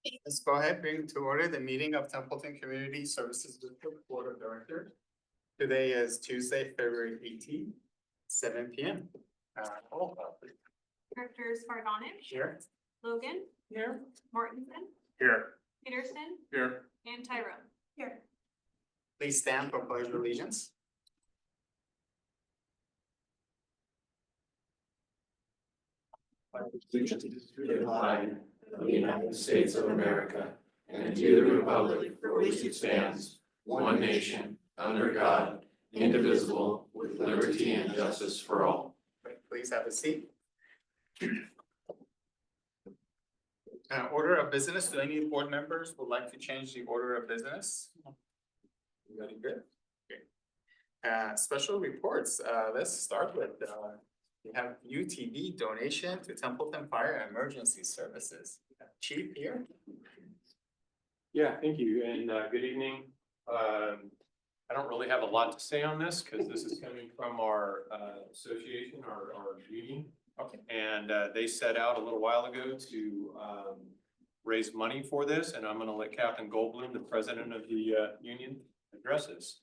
Let's go ahead, bring to order the meeting of Templeton Community Services District Board of Directors. Today is Tuesday, February 18th, 7 p.m. Roll call, please. Directors Spargonis, Here. Logan, Here. Mortensen, Here. Peterson, Here. and Tyrone. Here. Please stand for pledge of allegiance. Allegiance to the flag of the United States of America and to the republic for which it stands, one nation, under God, indivisible, with liberty and justice for all. Please have a seat. Order of business, do any board members would like to change the order of business? Everybody good? Okay. Special reports, let's start with, we have UTV donation to Templeton Fire Emergency Services. Chief here. Yeah, thank you, and good evening. I don't really have a lot to say on this because this is coming from our association, our meeting. Okay. And they set out a little while ago to raise money for this, and I'm gonna let Captain Goldblum, the president of the union, address this.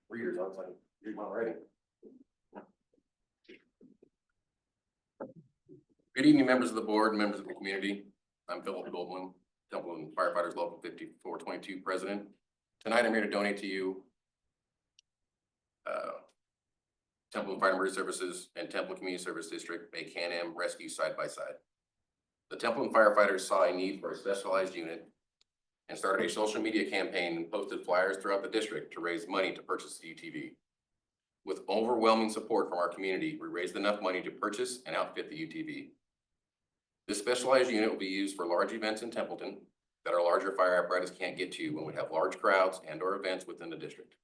Readers, I was like, read my writing. Good evening, members of the board, and members of the community. I'm Philip Goldblum, Templeton Firefighters Local 5422 president. Tonight, I'm here to donate to you Templeton Fire Emergency Services and Templeton Community Service District a Can-Am rescue side by side. The Templeton firefighters saw a need for a specialized unit and started a social media campaign and posted flyers throughout the district to raise money to purchase the UTV. With overwhelming support from our community, we raised enough money to purchase and outfit the UTV. This specialized unit will be used for large events in Templeton that our larger fire apparatus can't get to when we have large crowds and or events within the district.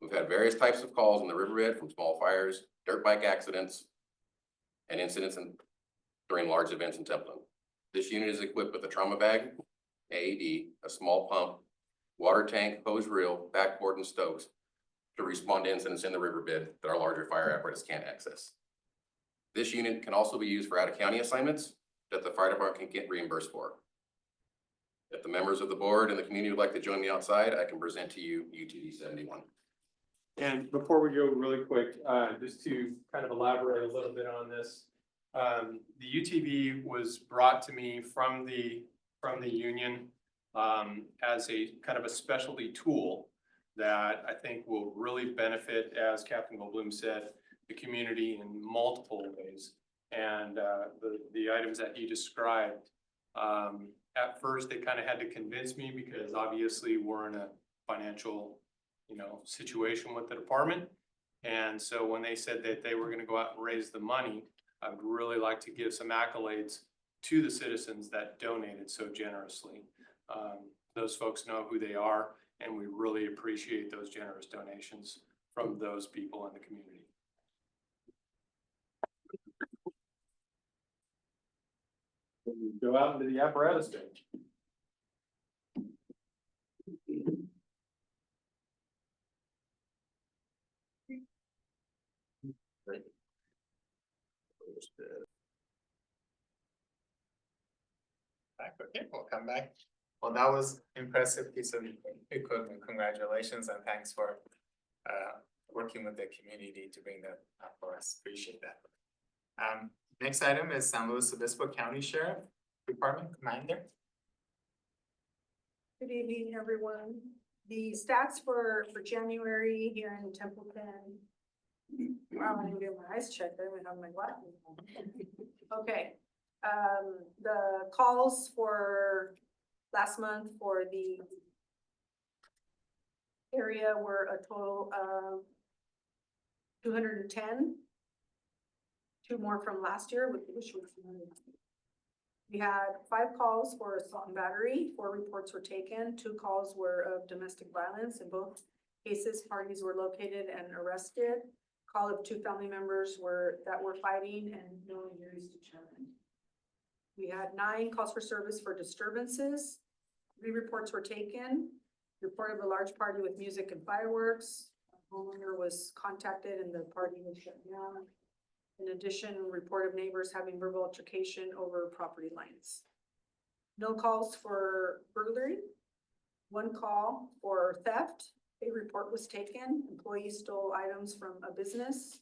We've had various types of calls in the riverbed from small fires, dirt bike accidents, and incidents during large events in Templeton. This unit is equipped with a trauma bag, AED, a small pump, water tank, hose reel, backboard, and stokes to respond to incidents in the riverbed that our larger fire apparatus can't access. This unit can also be used for out-of-county assignments that the fire department can get reimbursed for. If the members of the board and the community would like to join me outside, I can present to you UTV 71. And before we go really quick, just to kind of elaborate a little bit on this. The UTV was brought to me from the union as a kind of a specialty tool that I think will really benefit, as Captain Goldblum said, the community in multiple ways. And the items that he described, at first they kind of had to convince me because obviously we're in a financial situation with the department. And so when they said that they were going to go out and raise the money, I would really like to give some accolades to the citizens that donated so generously. Those folks know who they are, and we really appreciate those generous donations from those people in the community. Go out into the apparatus stage. Back, okay, we'll come back. Well, that was impressive piece of equipment. Congratulations and thanks for working with the community to bring that up for us. Appreciate that. Next item is San Luis Obispo County Sheriff Department Commander. Good evening, everyone. The stats for January here in Templeton. Wow, I didn't get my eyes checked. I don't have my glasses on. Okay. The calls for last month for the area were a total of 210. Two more from last year, which was we had 5 calls for assault and battery, 4 reports were taken, 2 calls were of domestic violence. In both cases, parties were located and arrested. Call of 2 family members that were fighting and no injuries determined. We had 9 calls for service for disturbances. 3 reports were taken. Report of a large party with music and fireworks. A homeowner was contacted and the party was shut down. In addition, report of neighbors having verbal altercation over property lines. No calls for burglary. One call for theft. A report was taken. Employees stole items from a business.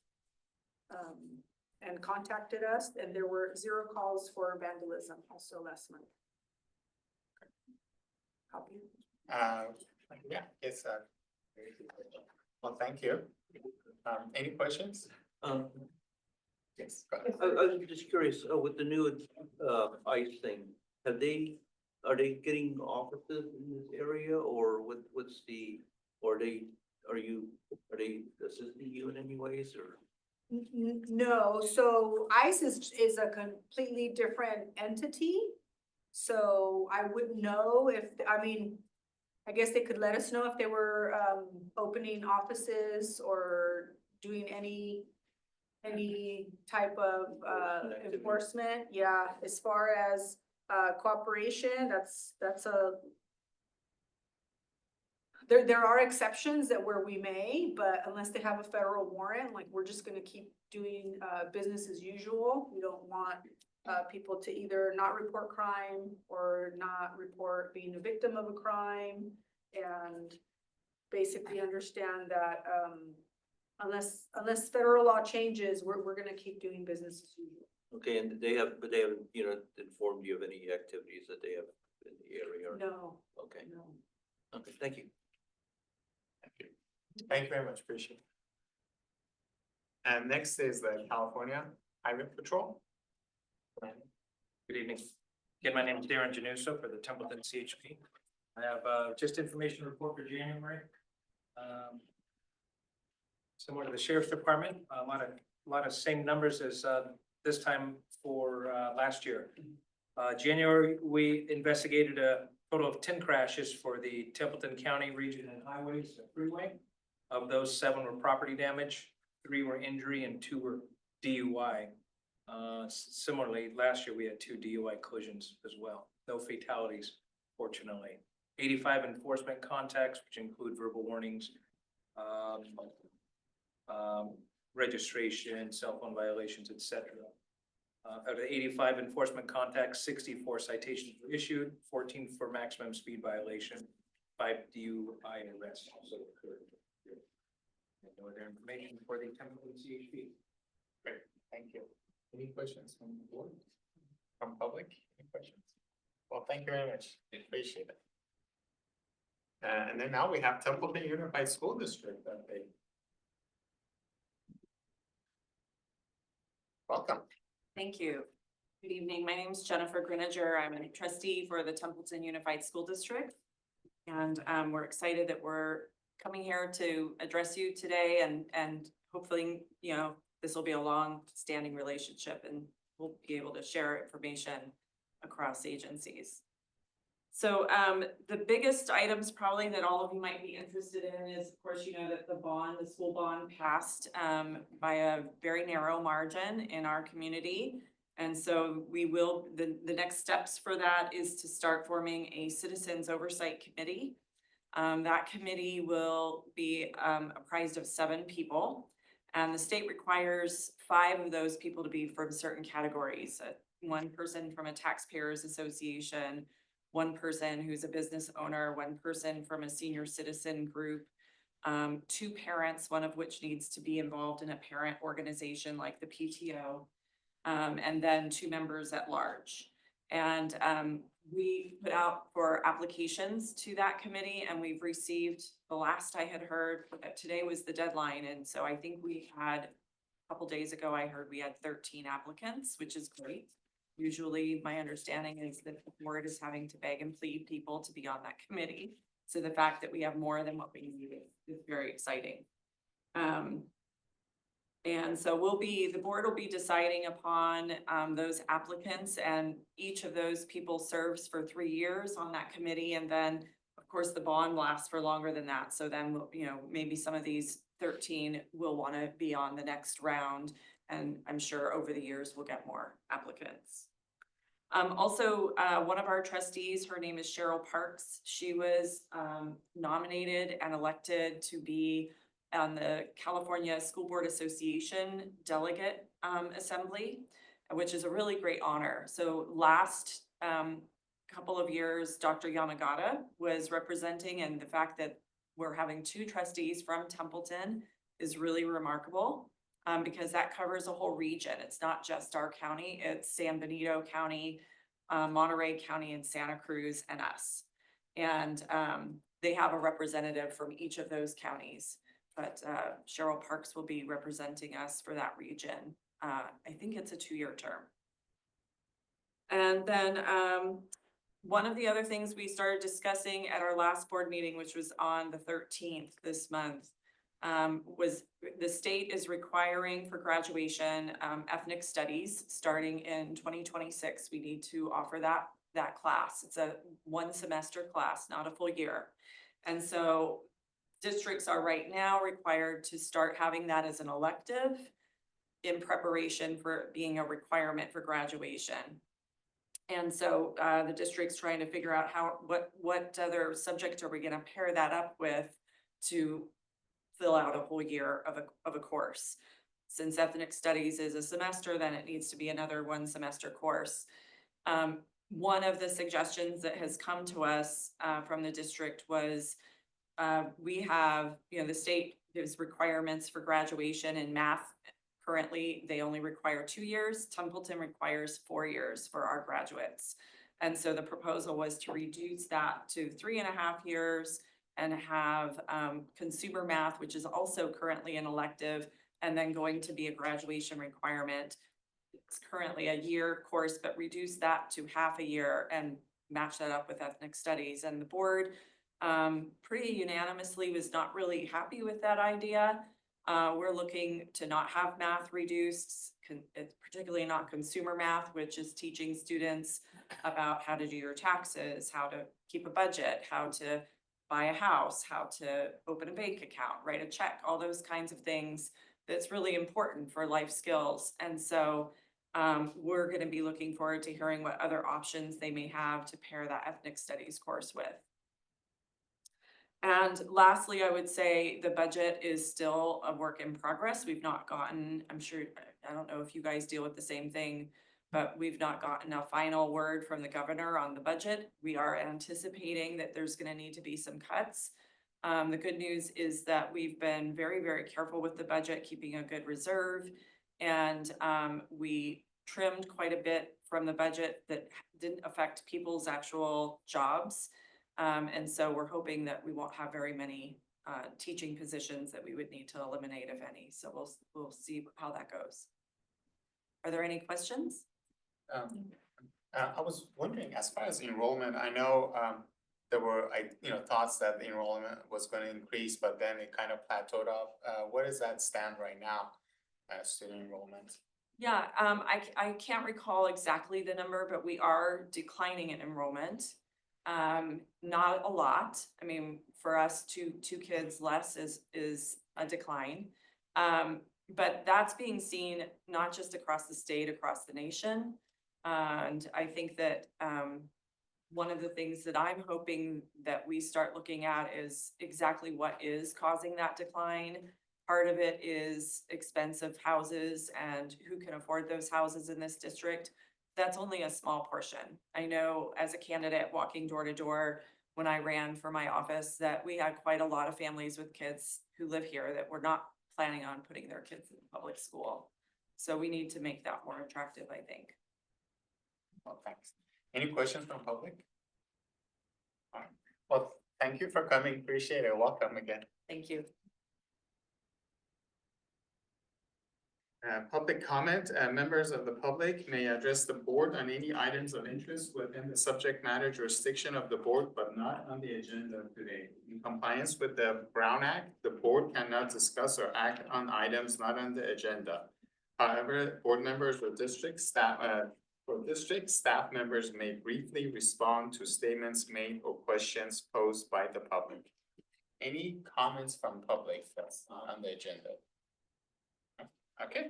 And contacted us, and there were 0 calls for vandalism also last month. Copy. Yeah, it's well, thank you. Any questions? Yes, go ahead. I was just curious, with the new, ICE thing, are they getting offices in this area or what's the, or are they assisting you in any ways or? No, so ICE is a completely different entity. So I wouldn't know if, I mean, I guess they could let us know if they were opening offices or doing any type of enforcement. Yeah, as far as cooperation, that's a there are exceptions that where we may, but unless they have a federal warrant, like we're just gonna keep doing business as usual. We don't want people to either not report crime or not report being a victim of a crime, and basically understand that unless federal law changes, we're gonna keep doing business as usual. Okay, and they haven't, informed you of any activities that they have in the area? Or- No, Okay, no. okay, thank you. Thank you. Thank you very much, appreciate it. And next is the California Highway Patrol. Good evening. Again, my name is Darren Januso for the Templeton CHP. I have just information report for January. Similar to the Sheriff's Department, a lot of same numbers as this time for last year. January, we investigated a total of 10 crashes for the Templeton County Region and Highways Freeway. Of those, 7 were property damage, 3 were injury, and 2 were DUI. Similarly, last year we had 2 DUI collisions as well. No fatalities, fortunately. 85 enforcement contacts, which include verbal warnings, registration, cell phone violations, etc. Out of the 85 enforcement contacts, 64 citations were issued, 14 for maximum speed violation, 5 DUI arrests also occurred. And no other information for the Templeton CHP. Great, thank you. Any questions from the board? From public, any questions? Well, thank you very much, appreciate it. And then now we have Templeton Unified School District update. Welcome. Thank you. Good evening. My name is Jennifer Griniger. I'm a trustee for the Templeton Unified School District. And we're excited that we're coming here to address you today and hopefully, this will be a long-standing relationship and we'll be able to share information across agencies. So the biggest items probably that all of you might be interested in is, of course, that the school bond passed by a very narrow margin in our community. And so the next steps for that is to start forming a citizens oversight committee. That committee will be comprised of 7 people. And the state requires 5 of those people to be from certain categories. 1 person from a taxpayers association, 1 person who's a business owner, 1 person from a senior citizen group, 2 parents, one of which needs to be involved in a parent organization like the PTO, and then 2 members at large. And we put out for applications to that committee and we've received, the last I had heard, today was the deadline. And so I think we had, a couple days ago, I heard we had 13 applicants, which is great. Usually my understanding is that the board is having to beg and plead people to be on that committee. So the fact that we have more than what we need is very exciting. And so the board will be deciding upon those applicants, and each of those people serves for 3 years on that committee. And then of course the bond lasts for longer than that. So then, maybe some of these 13 will want to be on the next round. And I'm sure over the years we'll get more applicants. Also, one of our trustees, her name is Cheryl Parks. She was nominated and elected to be on the California School Board Association Delegate Assembly, which is a really great honor. So last couple of years, Dr. Yamagata was representing, and the fact that we're having two trustees from Templeton is really remarkable, because that covers a whole region. It's not just our county, it's San Benito County, Monterey County, and Santa Cruz, and us. And they have a representative from each of those counties, but Cheryl Parks will be representing us for that region. I think it's a 2-year term. And then one of the other things we started discussing at our last board meeting, which was on the 13th this month, was the state is requiring for graduation ethnic studies starting in 2026. We need to offer that class. It's a 1-semester class, not a full year. And so districts are right now required to start having that as an elective in preparation for being a requirement for graduation. And so the district's trying to figure out what other subject are we gonna pair that up with to fill out a whole year of a course. Since ethnic studies is a semester, then it needs to be another 1-semester course. One of the suggestions that has come to us from the district was we have, the state gives requirements for graduation in math. Currently, they only require 2 years. Templeton requires 4 years for our graduates. And so the proposal was to reduce that to 3.5 years and have consumer math, which is also currently an elective, and then going to be a graduation requirement. It's currently a year course, but reduce that to half a year and match that up with ethnic studies. And the board pretty unanimously was not really happy with that idea. We're looking to not have math reduced, particularly not consumer math, which is teaching students about how to do your taxes, how to keep a budget, how to buy a house, how to open a bank account, write a check, all those kinds of things that's really important for life skills. And so we're going to be looking forward to hearing what other options they may have to pair that ethnic studies course with. And lastly, I would say the budget is still a work in progress. We've not gotten, I'm sure, I don't know if you guys deal with the same thing, but we've not gotten a final word from the governor on the budget. We are anticipating that there's going to need to be some cuts. The good news is that we've been very, very careful with the budget, keeping a good reserve. And we trimmed quite a bit from the budget that didn't affect people's actual jobs. And so we're hoping that we won't have very many teaching positions that we would need to eliminate, if any. So we'll see how that goes. Are there any questions? I was wondering, as far as enrollment, I know there were thoughts that the enrollment was going to increase, but then it kind of plateaued off. Where does that stand right now, student enrollment? Yeah, I can't recall exactly the number, but we are declining in enrollment. Not a lot. I mean, for us, two kids less is a decline. But that's being seen not just across the state, across the nation. And I think that one of the things that I'm hoping that we start looking at is exactly what is causing that decline. Part of it is expensive houses and who can afford those houses in this district. That's only a small portion. I know as a candidate walking door to door when I ran for my office that we had quite a lot of families with kids who live here that were not planning on putting their kids in public school. So we need to make that more attractive, I think. Well, thanks. Any questions from public? All right. Well, thank you for coming. Appreciate it. Welcome again. Thank you. Public comment, members of the public may address the board on any items of interest within the subject matter jurisdiction of the board, but not on the agenda today. In compliance with the Brown Act, the board cannot discuss or act on items not on the agenda. However, board members or district staff, staff members may briefly respond to statements made or questions posed by the public. Any comments from public that's not on the agenda? Okay,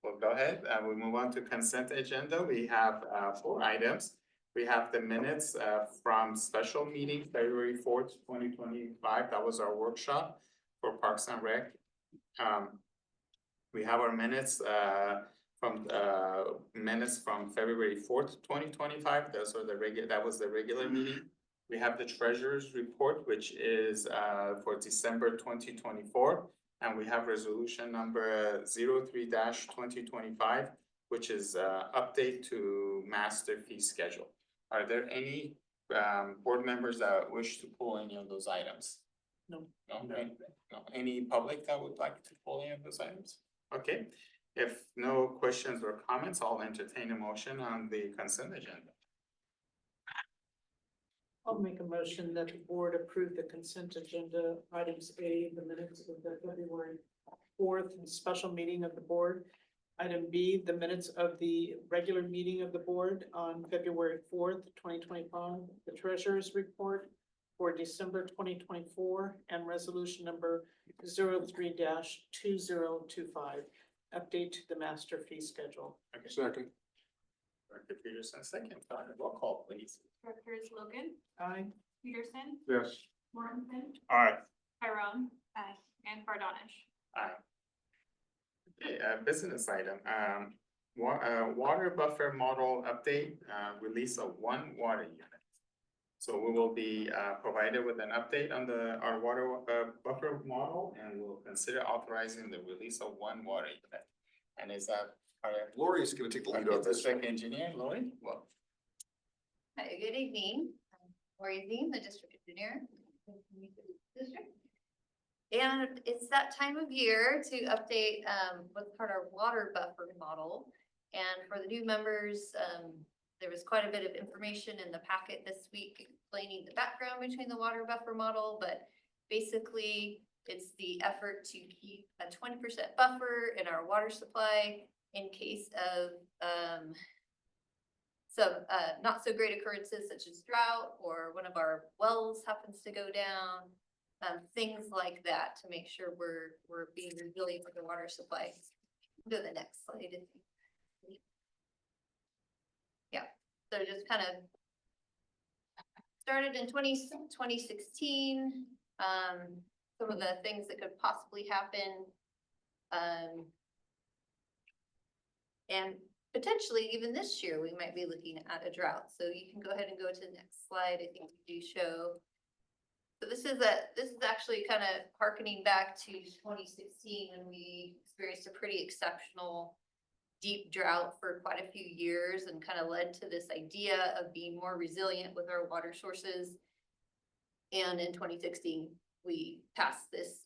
we'll go ahead and we move on to consent agenda. We have 4 items. We have the minutes from special meeting February 4th, 2025. That was our workshop for Parks and Rec. We have our minutes, from February 4th, 2025. Those are that was the regular meeting. We have the treasurer's report, which is, for December 2024. And we have resolution number 03-2025, which is, update to master fee schedule. Are there any, board members that wish to pull any of those items? No. No, no. Any public that would like to pull any of those items? Okay, if no questions or comments, I'll entertain a motion on the consent agenda. I'll make a motion that the board approve the consent agenda, items A, the minutes of the February 4th special meeting of the board. Item B, the minutes of the regular meeting of the board on February 4th, 2025, the treasurer's report for December 2024, and resolution number 03-2025, update to the master fee schedule. Okay. Second. Director Peterson, second. Roll call, please. Directors Logan, Aye. Peterson, Yes. Mortensen, Aye. Tyrone. Aye. And Fardonish. Aye. Okay, business item, water buffer model update, release of one water unit. So we will be, provided with an update on our water, buffer model, and we'll consider authorizing the release of one water unit. And is that, Lori is gonna take the lead on this. District Engineer, Lori? Well, Hi, good evening. I'm Lori Zine, the district engineer. District. And it's that time of year to update what's called our water buffer model. And for the new members, there was quite a bit of information in the packet this week explaining the background between the water buffer model, but basically it's the effort to keep a 20% buffer in our water supply in case of some not so great occurrences such as drought, or one of our wells happens to go down, things like that, to make sure we're being resilient with the water supply. Go to the next slide. Yeah, so just kind of started in 2016, some of the things that could possibly happen. And potentially even this year, we might be looking at a drought. So you can go ahead and go to the next slide. I think we do show. So this is actually kind of harkening back to 2016, when we experienced a pretty exceptional deep drought for quite a few years, and kind of led to this idea of being more resilient with our water sources. And in 2016, we passed this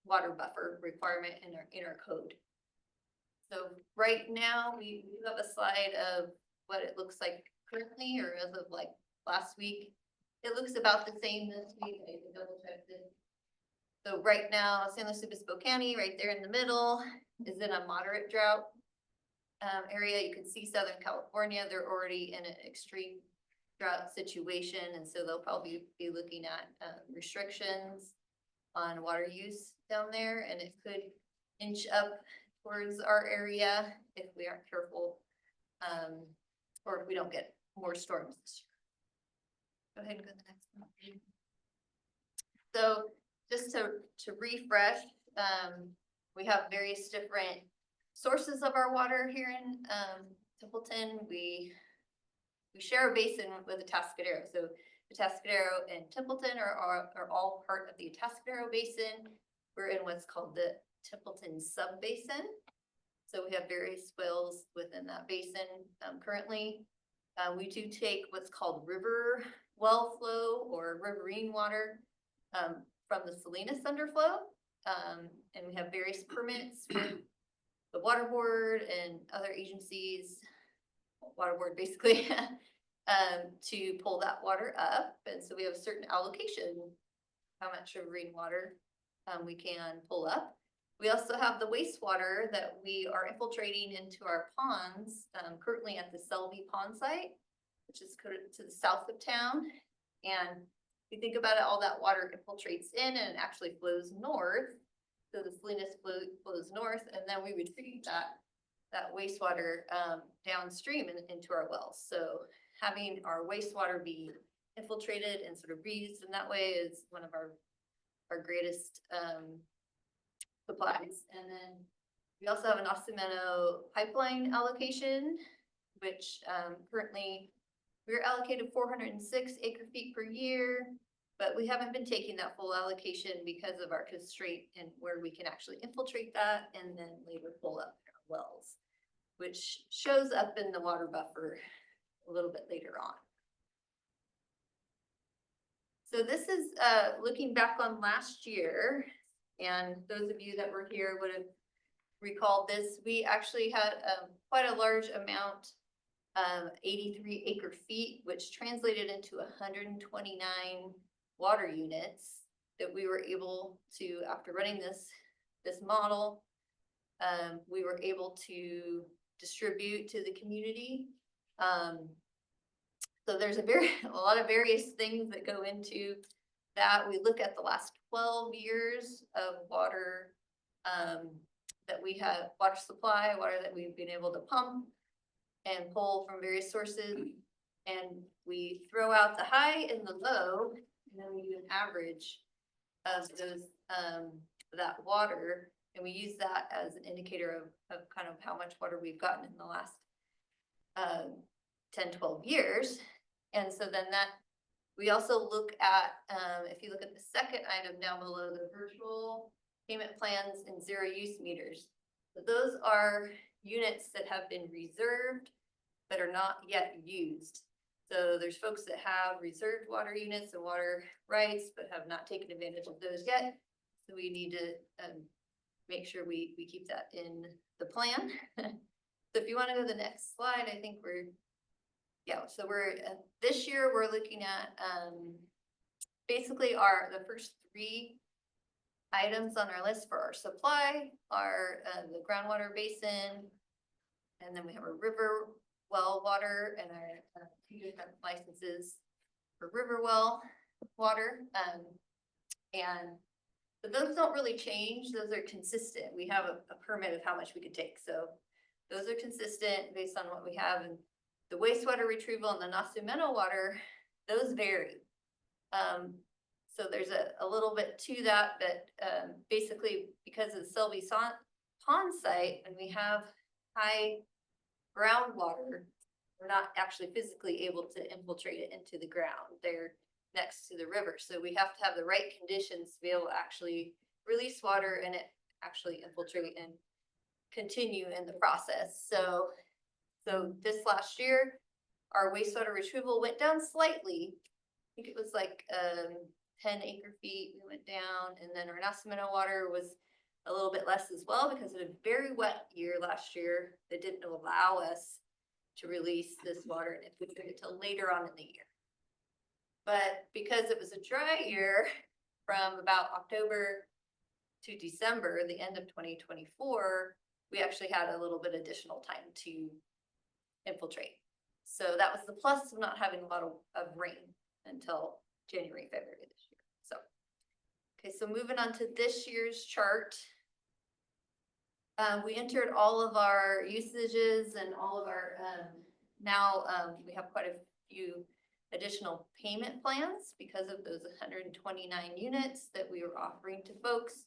water buffer requirement in our code. So right now, we do have a slide of what it looks like currently, or as of like last week. It looks about the same this week. I can double check this. So right now, San Luis Obispo County, right there in the middle, is in a moderate drought area. You can see Southern California, they're already in an extreme drought situation, and so they'll probably be looking at restrictions on water use down there, and it could inch up towards our area if we aren't careful, or if we don't get more storms this year. Go ahead and go to the next one. So just to refresh, we have various different sources of our water here in Templeton. We share a basin with the Atascadero. So the Atascadero and Templeton are all part of the Atascadero Basin. We're in what's called the Templeton Subbasin. So we have various wells within that basin currently. We do take what's called river well flow or riverine water from the Salinas underflow. And we have various permits from the water board and other agencies, water board basically, to pull that water up. And so we have a certain allocation, how much riverine water we can pull up. We also have the wastewater that we are infiltrating into our ponds, currently at the Selby Pond site, which is to the south of town. And if you think about it, all that water infiltrates in and actually flows north. So the Salinas flows north, and then we would treat that wastewater downstream into our wells. So having our wastewater be infiltrated and sort of reused in that way is one of our our greatest, supplies. And then we also have an Osameno pipeline allocation, which, currently we're allocated 406 acre feet per year, but we haven't been taking that full allocation because of our constraint and where we can actually infiltrate that and then later pull up our wells, which shows up in the water buffer a little bit later on. So this is looking back on last year, and those of you that were here would have recalled this. We actually had quite a large amount, 83 acre feet, which translated into 129 water units that we were able to, after running this model, we were able to distribute to the community. So there's a lot of various things that go into that. We look at the last 12 years of water, that we have, water supply, water that we've been able to pump and pull from various sources. And we throw out the high and the low, and then we do an average of those, that water. And we use that as an indicator of kind of how much water we've gotten in the last 10, 12 years. And so then that, we also look at, if you look at the second item down below, the virtual payment plans and zero use meters. So those are units that have been reserved but are not yet used. So there's folks that have reserved water units and water rights but have not taken advantage of those yet. So we need to make sure we keep that in the plan. So if you want to go to the next slide, I think so we're this year we're looking at basically the first 3 items on our list for our supply are the groundwater basin, and then we have a river well water and our 2 different licenses for river well water. But those don't really change. Those are consistent. We have a permit of how much we could take. So those are consistent based on what we have. And the wastewater retrieval and the Osameno water, those vary. So there's a little bit to that, but basically because of the Selby Pond site, and we have high groundwater, we're not actually physically able to infiltrate it into the ground. They're next to the river. So we have to have the right conditions to be able to actually release water and it actually infiltrate and continue in the process. So this last year, our wastewater retrieval went down slightly. I think it was like 10 acre feet we went down, and then our Osameno water was a little bit less as well because of a very wet year last year that didn't allow us to release this water and infiltrate it until later on in the year. But because it was a dry year from about October to December, the end of 2024, we actually had a little bit additional time to infiltrate. So that was the plus of not having a lot of rain until January, February this year. So, okay, so moving on to this year's chart. We entered all of our usages and all of our, now we have quite a few additional payment plans because of those 129 units that we were offering to folks.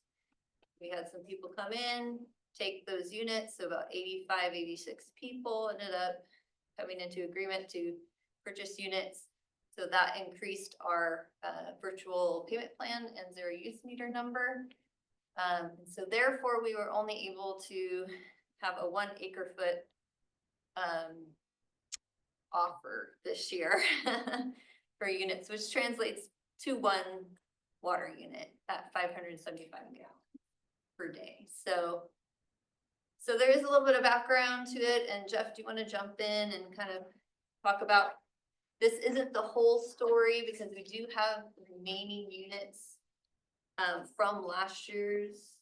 We had some people come in, take those units, so about 85, 86 people ended up coming into agreement to purchase units. So that increased our virtual payment plan and zero use meter number. So therefore we were only able to have a 1 acre foot offer this year for units, which translates to 1 water unit at 575 gallons per day. So there is a little bit of background to it. And Jeff, do you want to jump in and kind of talk about, this isn't the whole story because we do have remaining units from last year's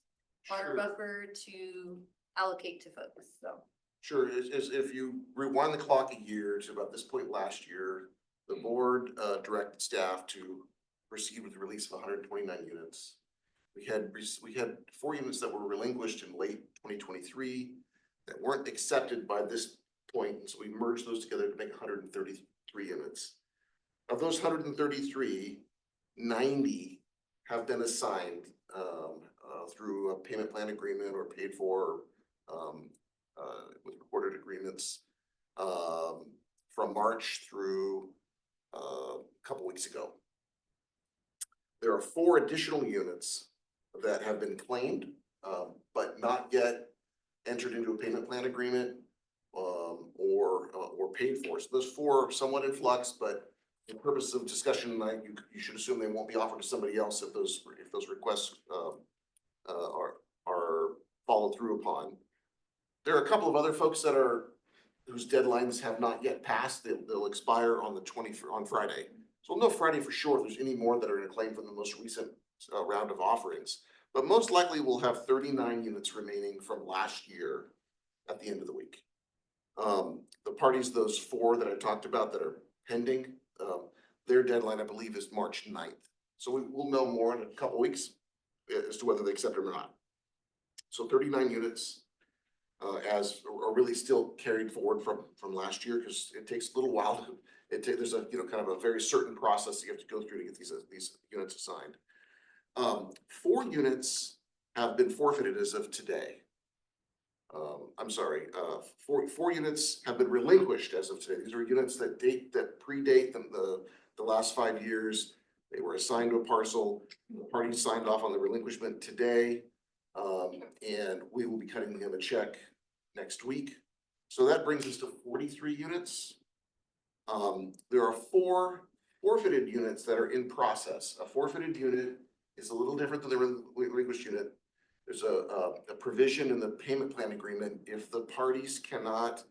water buffer to allocate to folks, so. Sure, is if you rewind the clock a year to about this point last year, the board directed staff to proceed with the release of 129 units. We had 4 units that were relinquished in late 2023 that weren't accepted by this point, and so we merged those together to make 133 units. Of those 133, 90 have been assigned, through a payment plan agreement or paid for, with recorded agreements, from March through, a couple weeks ago. There are 4 additional units that have been claimed, but not yet entered into a payment plan agreement, or paid for. So those 4 are somewhat in flux, but for the purpose of discussion tonight, you should assume they won't be offered to somebody else if those requests, are followed through upon. There are a couple of other folks whose deadlines have not yet passed. They'll expire on on Friday. So we'll know Friday for sure if there's any more that are gonna claim from the most recent round of offerings. But most likely we'll have 39 units remaining from last year at the end of the week. The parties, those 4 that I talked about that are pending, their deadline, I believe, is March 9th. So we'll know more in a couple weeks as to whether they accept them or not. So 39 units are really still carried forward from last year, because it takes a little while. There's a, kind of a very certain process you have to go through to get these units assigned. 4 units have been forfeited as of today. I'm sorry, 4 units have been relinquished as of today. These are units that predate the last 5 years. They were assigned to a parcel. The parties signed off on the relinquishment today. And we will be cutting him a check next week. So that brings us to 43 units. There are 4 forfeited units that are in process. A forfeited unit is a little different than the relinquished unit. There's a provision in the payment plan agreement. If the parties cannot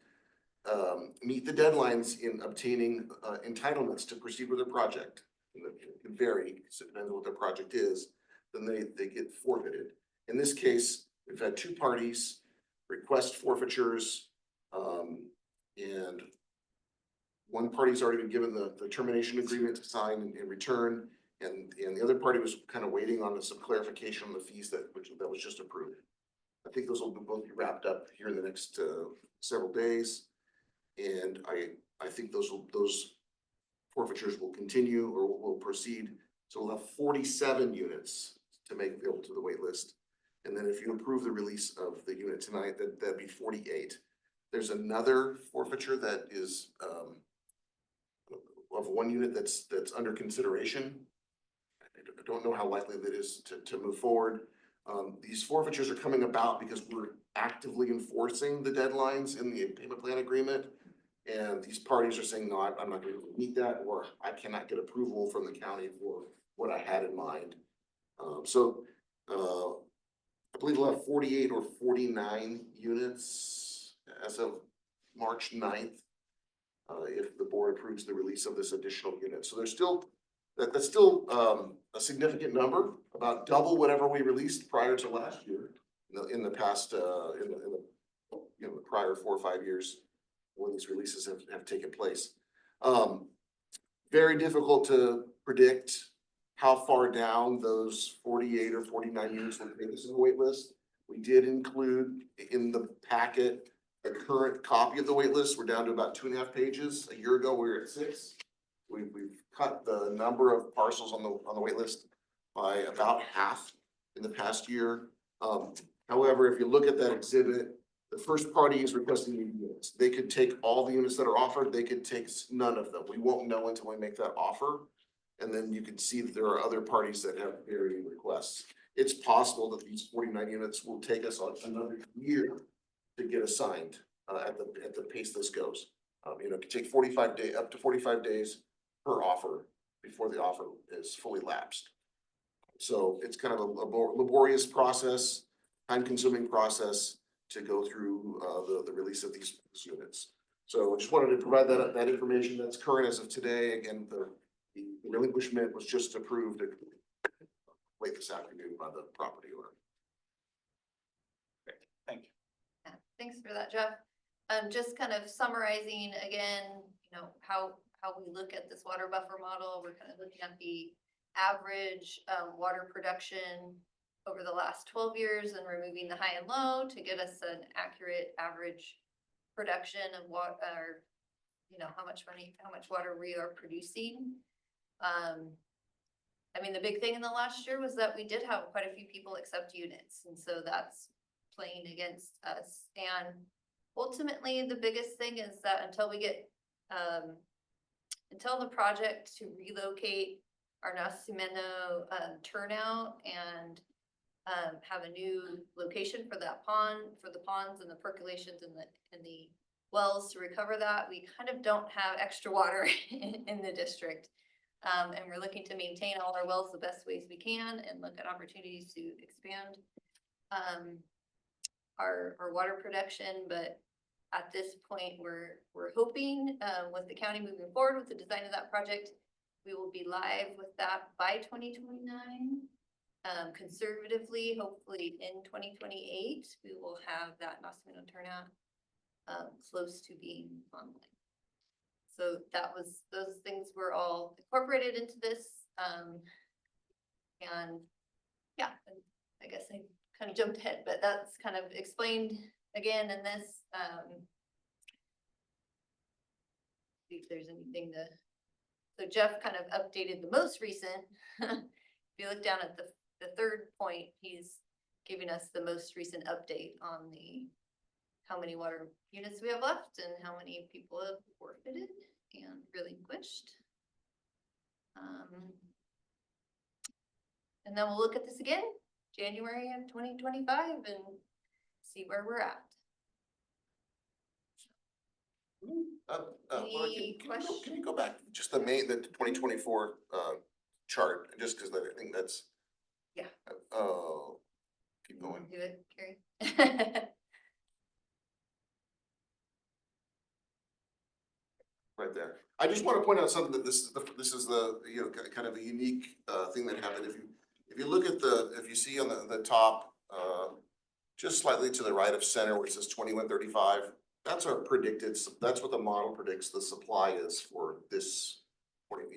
meet the deadlines in obtaining entitlements to proceed with their project, and it can vary, because it depends on what their project is, then they get forfeited. In this case, we've had 2 parties request forfeitures, and one party's already been given the termination agreement to sign in return, and the other party was kind of waiting on some clarification on the fees that was just approved. I think those will both be wrapped up here in the next several days, and I think those forfeitures will continue or will proceed. So we'll have 47 units to make available to the wait list. And then if you approve the release of the unit tonight, that'd be 48. There's another forfeiture that is of 1 unit that's under consideration. I don't know how likely that is to move forward. These forfeitures are coming about because we're actively enforcing the deadlines in the payment plan agreement. And these parties are saying, no, I'm not going to meet that, or I cannot get approval from the county for what I had in mind. I believe we'll have 48 or 49 units as of March 9th, if the board approves the release of this additional unit. So there's still, that's still a significant number, about double whatever we released prior to last year, in the past, in the prior 4 or 5 years when these releases have taken place. Very difficult to predict how far down those 48 or 49 units will take us in the wait list. We did include in the packet a current copy of the wait list. We're down to about 2.5 pages. A year ago, we were at 6. We've cut the number of parcels on the wait list by about half in the past year. However, if you look at that exhibit, the first party is requesting new units. They could take all the units that are offered. They could take none of them. We won't know until we make that offer. And then you can see that there are other parties that have varying requests. It's possible that these 49 units will take us another year to get assigned at the pace this goes. It could take up to 45 days per offer before the offer is fully lapsed. So it's kind of a laborious process, time-consuming process to go through the release of these units. So I just wanted to provide that information that's current as of today. Again, the relinquishment was just approved late this afternoon by the property owner. Great, thank you. Yeah, thanks for that, Jeff. Just kind of summarizing again, how we look at this water buffer model. We're kind of looking at the average water production over the last 12 years and removing the high and low to get us an accurate average production of what our, how much water we are producing. I mean, the big thing in the last year was that we did have quite a few people accept units, and so that's playing against us. And ultimately, the biggest thing is that until we get, until the project to relocate our Nacimiento turnout and have a new location for that pond, for the ponds and the percolations and the wells to recover that, we kind of don't have extra water in the district. And we're looking to maintain all our wells the best ways we can and look at opportunities to expand our water production. But at this point, we're hoping with the county moving forward with the design of that project, we will be live with that by 2029. Conservatively, hopefully in 2028, we will have that Nacimiento turnout close to being online. So those things were all incorporated into this. And yeah, I guess I kind of jumped ahead, but that's kind of explained again in this. See if there's anything to, so Jeff kind of updated the most recent. If you look down at the third point, he's giving us the most recent update on how many water units we have left and how many people have forfeited and relinquished. And then we'll look at this again, January of 2025, and see where we're at. Any Can you go back, just the 2024 chart, just because I think that's. Yeah. Oh, keep going. Do it, Carrie. Right there. I just want to point out something that this is the, you know, kind of a unique thing that happened. If you look at if you see on the top, just slightly to the right of center where it says 2135, that's our predicted, that's what the model predicts the supply is for this calendar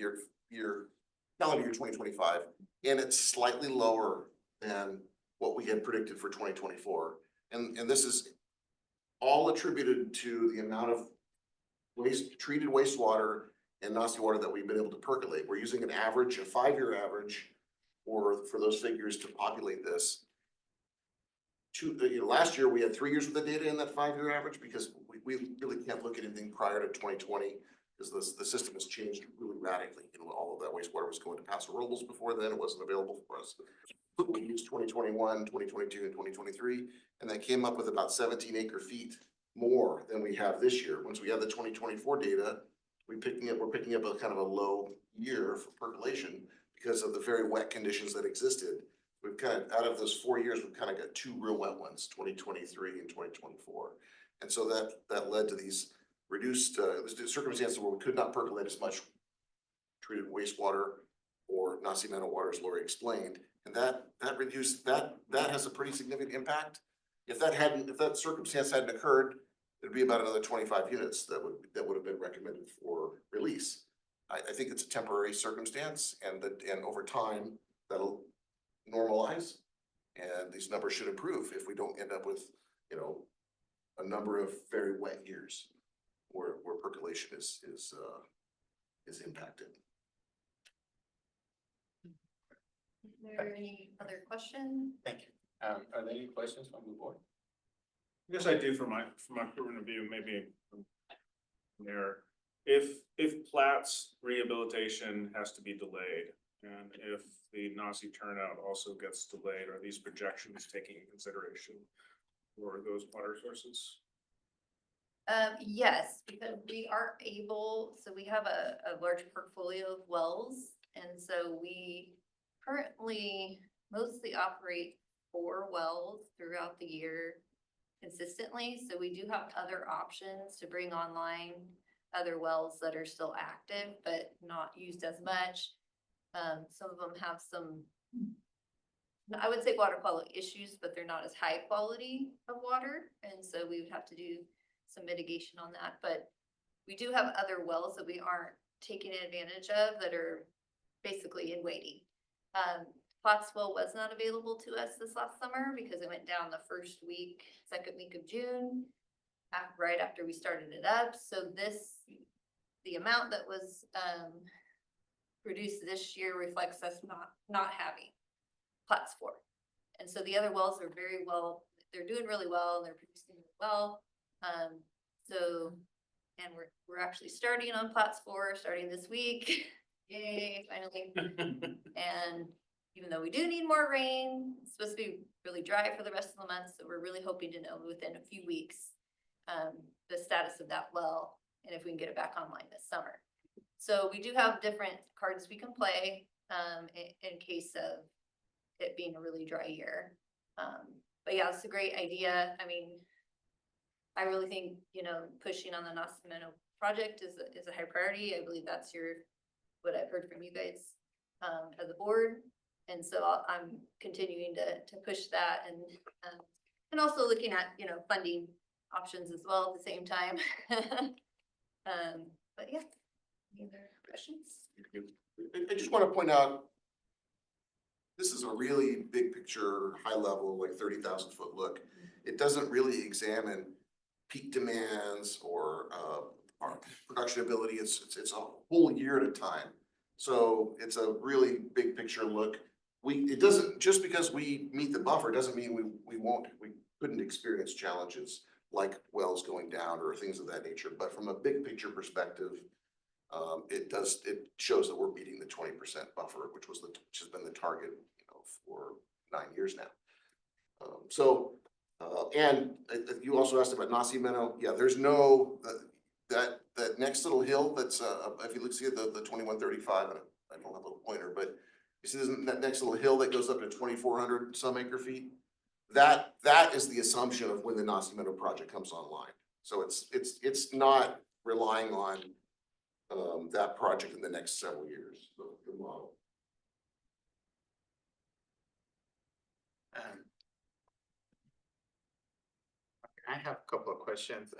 year 2025. And it's slightly lower than what we had predicted for 2024. And this is all attributed to the amount of treated wastewater and Nasi water that we've been able to percolate. We're using an average, a 5-year average for those figures to populate this. Last year we had 3 years worth of data in that 5-year average because we really can't look at anything prior to 2020 because the system has changed really radically. You know, all of that wastewater was going to Paso Robles before then. It wasn't available for us. We used 2021, 2022, and 2023, and that came up with about 17 acre feet more than we have this year. Once we have the 2024 data, we're picking up a kind of a low year for percolation because of the very wet conditions that existed. We've kind of, out of those 4 years, we've kind of got 2 real wet ones, 2023 and 2024. And so that led to these reduced circumstances where we could not percolate as much treated wastewater or Nacimiento water, as Lori explained. And that reduced, that has a pretty significant impact. If that circumstance hadn't occurred, it'd be about another 25 units that would have been recommended for release. I think it's a temporary circumstance, and over time that'll normalize, and these numbers should improve if we don't end up with, you know, a number of very wet years where percolation is impacted. Is there any other questions? Thank you. Are there any questions from the board? I guess I do for my current review, maybe there. If Platt's rehabilitation has to be delayed, and if the Nasi turnout also gets delayed, are these projections taking into consideration for those water sources? Yes, because we are able, so we have a large portfolio of wells, and so we currently mostly operate 4 wells throughout the year consistently. So we do have other options to bring online other wells that are still active, but not used as much. Some of them have some, I would say, water quality issues, but they're not as high quality of water. And so we would have to do some mitigation on that. But we do have other wells that we aren't taking advantage of that are basically in waiting. Pottsville was not available to us this last summer because it went down the second week of June, right after we started it up. So the amount that was produced this year reflects us not having Platts 4. And so the other wells are very well, they're doing really well, and they're producing really well. So, and we're actually starting on Platts 4, starting this week. Yay, finally. And even though we do need more rain, it's supposed to be really dry for the rest of the month, so we're really hoping to know within a few weeks the status of that well, and if we can get it back online this summer. So we do have different cards we can play in case of it being a really dry year. But yeah, it's a great idea. I mean, I really think, you know, pushing on the Nacimiento project is a high priority. I believe that's what I've heard from you guys as a board. And so I'm continuing to push that and also looking at, you know, funding options as well at the same time. But yeah, any other questions? I just want to point out, this is a really big picture, high level, like 30,000 foot look. It doesn't really examine peak demands or our production ability. It's a whole year at a time. So it's a really big picture look. It doesn't, just because we meet the buffer, doesn't mean we couldn't experience challenges like wells going down or things of that nature. But from a big picture perspective, it shows that we're meeting the 20% buffer, which has been the target, you know, for 9 years now. And you also asked about Nacimiento. Yeah, there's no, that next little hill that's, if you look, see the 2135, and I don't have a little pointer, but you see that next little hill that goes up to 2,400 some acre feet? That is the assumption of when the Nacimiento project comes online. So it's not relying on that project in the next several years, the model. I have a couple of questions.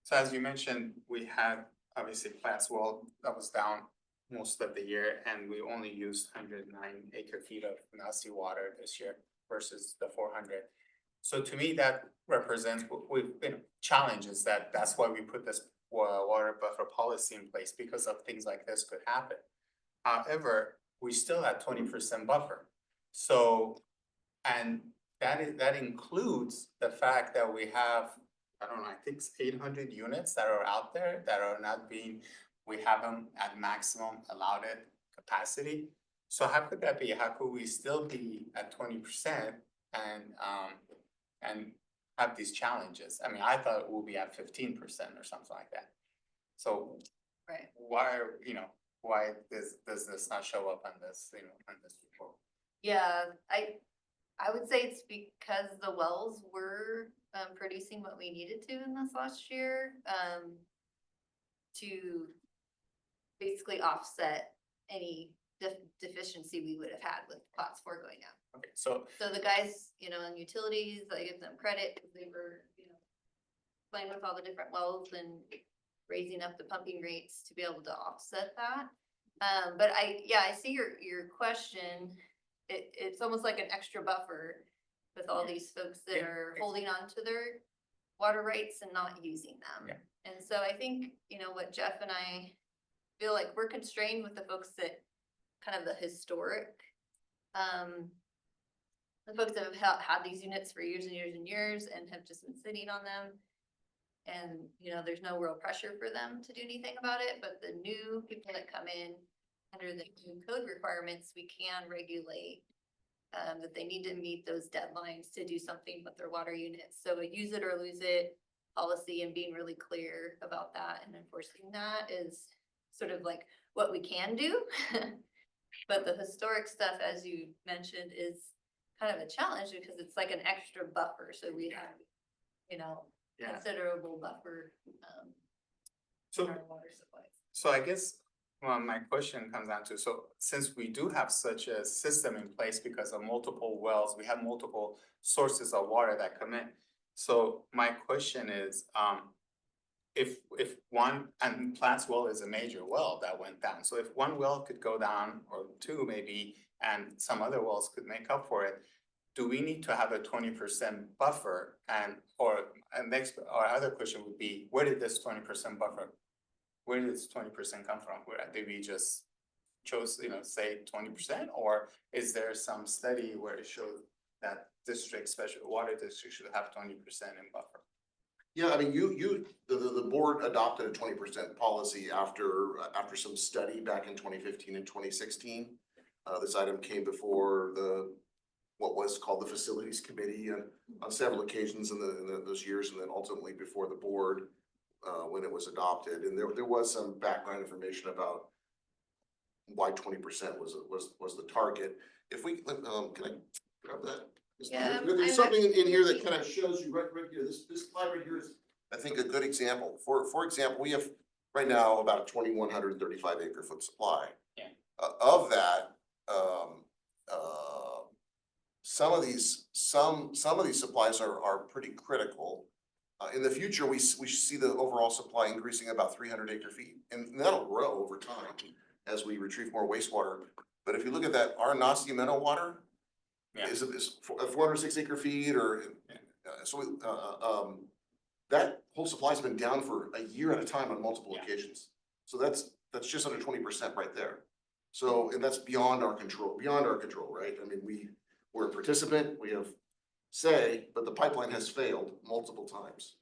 So as you mentioned, we had obviously Platts well that was down most of the year, and we only used 109 acre feet of Nasi water this year versus the 400. So to me, that represents we've been challenges that's why we put this water buffer policy in place, because of things like this could happen. However, we still had 20% buffer. So, and that includes the fact that we have, I don't know, I think it's 800 units that are out there that are not being, we have them at maximum allowed capacity. So how could that be? How could we still be at 20% and have these challenges? I mean, I thought we'll be at 15% or something like that. So Right. why does this not show up on this, on this report? Yeah, I would say it's because the wells were producing what we needed to in this last year to basically offset any deficiency we would have had with Platts 4 going down. Okay, so So the guys, you know, in utilities, I give them credit because they were, you know, playing with all the different wells and raising up the pumping rates to be able to offset that. But I see your question. It's almost like an extra buffer with all these folks that are holding on to their water rights and not using them. Yeah. And so I think, you know, what Jeff and I feel like we're constrained with the folks that kind of the historic, the folks that have had these units for years and years and years and have just been sitting on them. And, you know, there's no real pressure for them to do anything about it, but the new people that come in under the new code requirements, we can regulate that they need to meet those deadlines to do something with their water units. So a use it or lose it policy and being really clear about that and enforcing that is sort of like what we can do. But the historic stuff, as you mentioned, is kind of a challenge because it's like an extra buffer. So we have, you know, considerable buffer So- in our water supplies. So I guess, well, my question comes down to, so since we do have such a system in place because of multiple wells, we have multiple sources of water that come in. So my question is, if one, and Platts well is a major well that went down. So if one well could go down, or two maybe, and some other wells could make up for it, do we need to have a 20% buffer? Or other question would be, where did this 20% buffer, where did this 20% come from? Where did we just chose, say 20%? Or is there some study where it shows that district, special water district should have 20% in buffer? Yeah, I mean, the board adopted a 20% policy after some study back in 2015 and 2016. This item came before what was called the Facilities Committee on several occasions in those years, and then ultimately before the board when it was adopted. And there was some background information about why 20% was the target. If we, can I grab that? Yeah, There's something in here that kind of shows you right here, this slide right here is, I think, a good example. For example, we have right now about a 2,135 acre foot supply. Yeah. Of that, some of these supplies are pretty critical. In the future, we see the overall supply increasing about 300 acre feet, and that'll grow over time as we retrieve more wastewater. But if you look at that, our Nacimiento water is 406 acre feet, or that whole supply's been down for a year at a time on multiple occasions. So that's just under 20% right there. So, and that's beyond our control, right? I mean, we're a participant, we have say, but the pipeline has failed multiple times.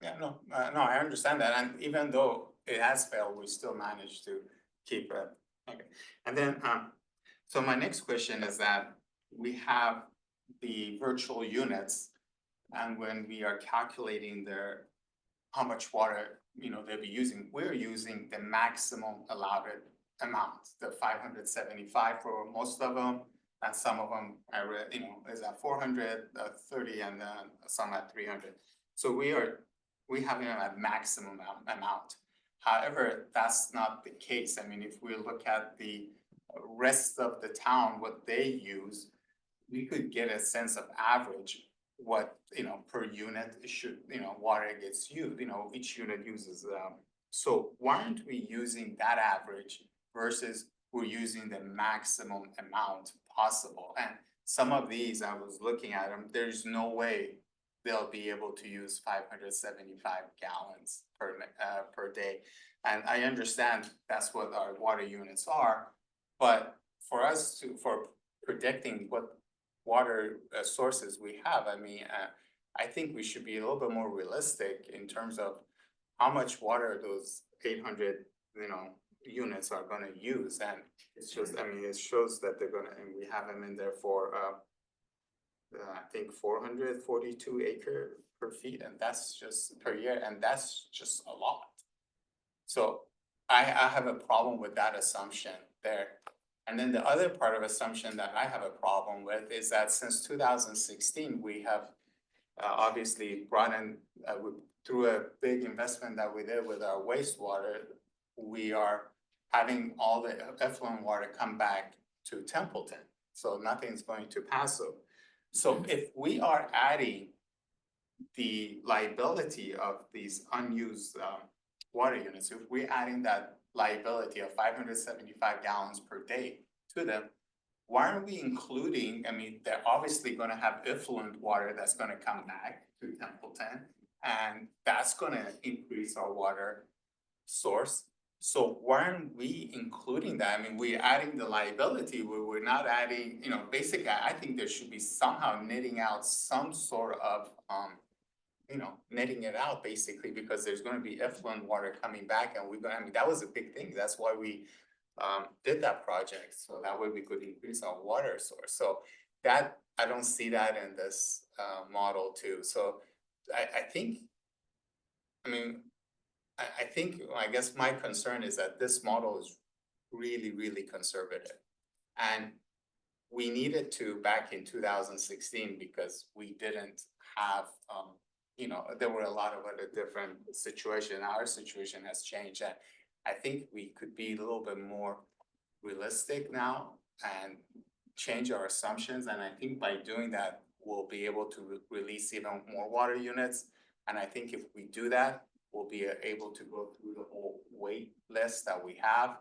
Yeah, no, I understand that, and even though it has failed, we still managed to keep it. Okay, and then, so my next question is that we have the virtual units, and when we are calculating how much water, they'll be using, we're using the maximum allowed amount, the 575 for most of them, and some of them are, is at 430, and then some at 300. So we have a maximum amount. However, that's not the case. I mean, if we look at the rest of the town, what they use, we could get a sense of average what, per unit water gets used, each unit uses. So why aren't we using that average versus we're using the maximum amount possible? And some of these, I was looking at them, there's no way they'll be able to use 575 gallons per day. And I understand that's what our water units are, but for predicting what water sources we have, I mean, I think we should be a little bit more realistic in terms of how much water those 800, units are gonna use. And it's just, I mean, it shows that they're gonna, and we have them in there for, I think 442 acre per feet, and that's just per year, and that's just a lot. So I have a problem with that assumption there. And then the other part of assumption that I have a problem with is that since 2016, we have obviously brought in, through a big investment that we did with our wastewater, we are having all the effluent water come back to Templeton. So nothing's going to Paso. So if we are adding the liability of these unused water units, if we're adding that liability of 575 gallons per day to them, why aren't we including, I mean, they're obviously gonna have effluent water that's gonna come back to Templeton, and that's gonna increase our water source. So why aren't we including that? I mean, we're adding the liability, we're not adding, basically, I think there should be somehow netting out some sort of, netting it out basically, because there's gonna be effluent water coming back, and I mean, that was a big thing. That's why we did that project, so that way we could increase our water source. So that, I don't see that in this model too. So I think, I guess my concern is that this model is really, really conservative. And we needed to back in 2016 because we didn't have, there were a lot of other different situations. Our situation has changed, and I think we could be a little bit more realistic now and change our assumptions. And I think by doing that, we'll be able to release even more water units. And I think if we do that, we'll be able to go through the whole wait list that we have.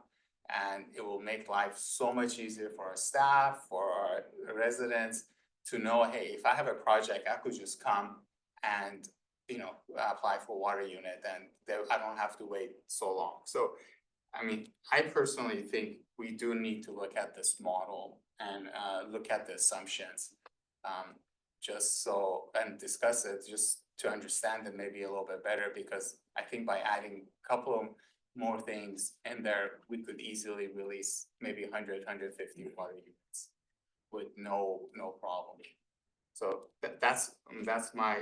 And it will make life so much easier for our staff, for our residents to know, hey, if I have a project, I could just come and, apply for water unit, and I don't have to wait so long. So I mean, I personally think we do need to look at this model and look at the assumptions. Just so, and discuss it, just to understand it maybe a little bit better, because I think by adding a couple of more things in there, we could easily release maybe 150 water units with no problem. So that's my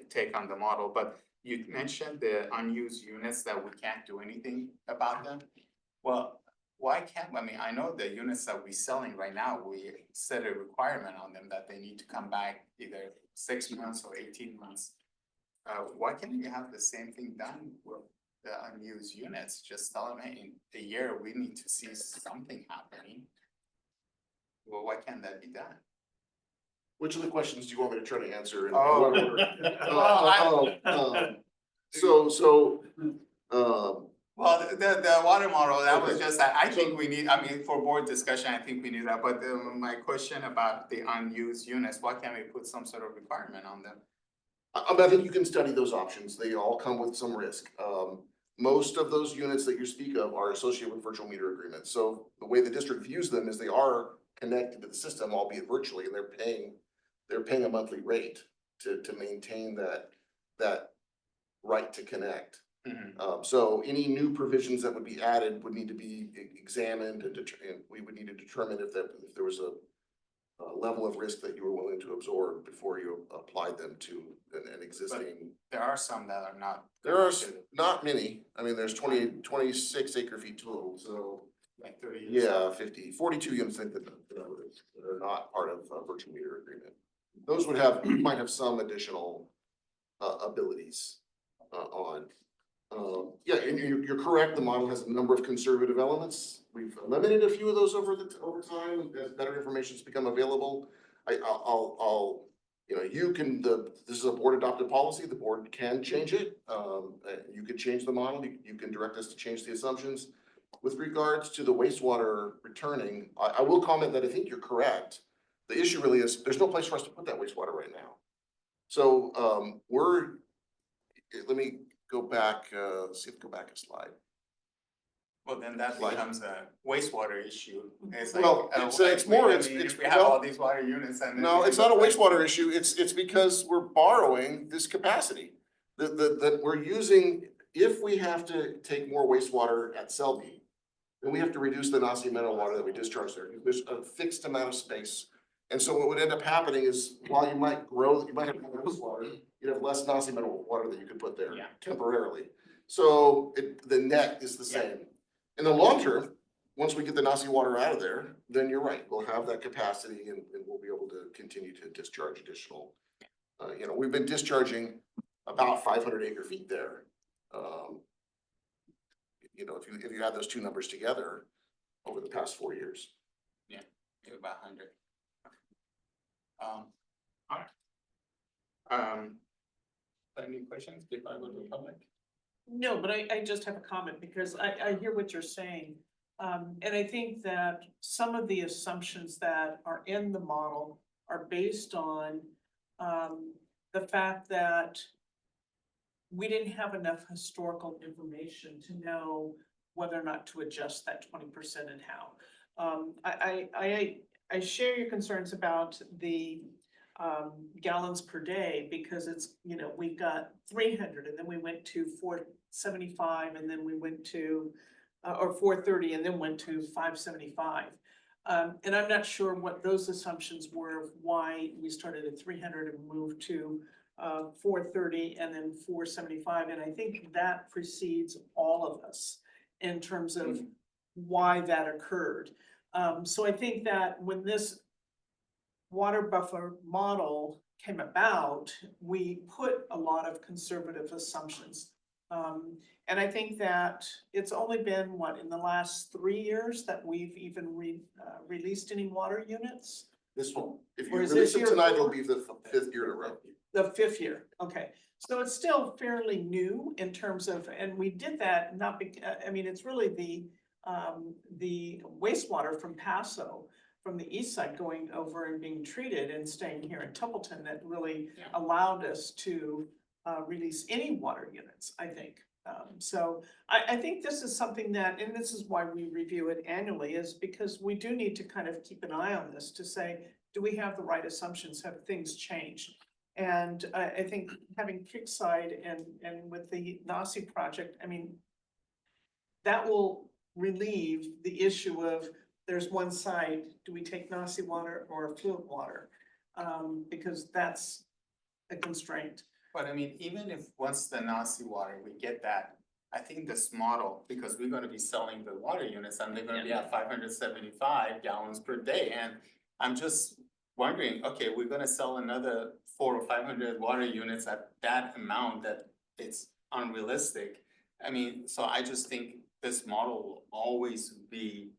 take on the model, but you mentioned the unused units that we can't do anything about them. Well, why can't, I mean, I know the units that we're selling right now, we set a requirement on them that they need to come back either 6 months or 18 months. Why can't we have the same thing done with the unused units? Just tell them, hey, in a year, we need to see something happening. Well, why can't that be done? Which of the questions do you want me to try to answer? in Oh. what order? Well, the water model, that was just, I think we need, I mean, for board discussion, I think we need that, but my question about the unused units, why can't we put some sort of requirement on them? I think you can study those options. They all come with some risk. Most of those units that you speak of are associated with virtual meter agreements. So the way the district views them is they are connected to the system, albeit virtually, and they're paying a monthly rate to maintain that right to connect. So any new provisions that would be added would need to be examined and we would need to determine if there was a level of risk that you were willing to absorb before you applied them to an existing. There are some that are not. There are not many. I mean, there's 26 acre feet total, so Like 30 years. yeah, 42 units I think that are not part of a virtual meter agreement. Those might have some additional abilities on. Yeah, and you're correct, the model has a number of conservative elements. We've eliminated a few of those over time as better information's become available. I'll, this is a board adopted policy, the board can change it. You could change the model, you can direct us to change the assumptions. With regards to the wastewater returning, I will comment that I think you're correct. The issue really is, there's no place for us to put that wastewater right now. So, let me go back, go back a slide. Well, then that Slide. becomes a wastewater issue. It's like, Well, it's more, I it's, mean, it's, if we have all these water units and. no, it's not a wastewater issue, it's because we're borrowing this capacity. That we're using, if we have to take more wastewater at Selby, then we have to reduce the Nazi Meadow water that we discharge there. There's a fixed amount of space. And so what would end up happening is, while you might have more wastewater, you'd have less Nazi Meadow water that you could put there Yeah. temporarily. So the net is the same. In the long term, once we get the Nazi water out of there, then you're right, we'll have that capacity and we'll be able to continue to discharge additional. We've been discharging about 500 acre feet there. If you add those two numbers together over the past 4 years. About 100. Alright. Any questions before I go to the public? No, but I just have a comment because I hear what you're saying. And I think that some of the assumptions that are in the model are based on the fact that we didn't have enough historical information to know whether or not to adjust that 20% and how. I share your concerns about the gallons per day because it's, we've got 300 and then we went to 475 and then we went to, or 430 and then went to 575. And I'm not sure what those assumptions were of why we started at 300 and moved to 430 and then 475. And I think that precedes all of us in terms of why that occurred. So I think that when this water buffer model came about, we put a lot of conservative assumptions. And I think that it's only been, in the last 3 years that we've even released any water units? This one, if you Or is release this it year tonight, it'll four? be the 5th year in a row. The 5th year, okay. So it's still fairly new in terms of, and we did that it's really the wastewater from Paso, from the east side going over and being treated and staying here in Templeton that really allowed us to release any water units, I think. So I think this is something that, and this is why we review it annually, is because we do need to kind of keep an eye on this to say, do we have the right assumptions? Have things changed? And I think having Creekside and with the Nasi project, I mean, that will relieve the issue of there's one side, do we take Nasi water or affluent water? Because that's a constraint. But I mean, even if once the Nasi water, we get that, I think this model, because we're gonna be selling the water units and they're gonna be at 575 gallons per day, and I'm just wondering, okay, we're gonna sell another 400 or 500 water units at that amount that it's unrealistic. I mean, so I just think this model will always be,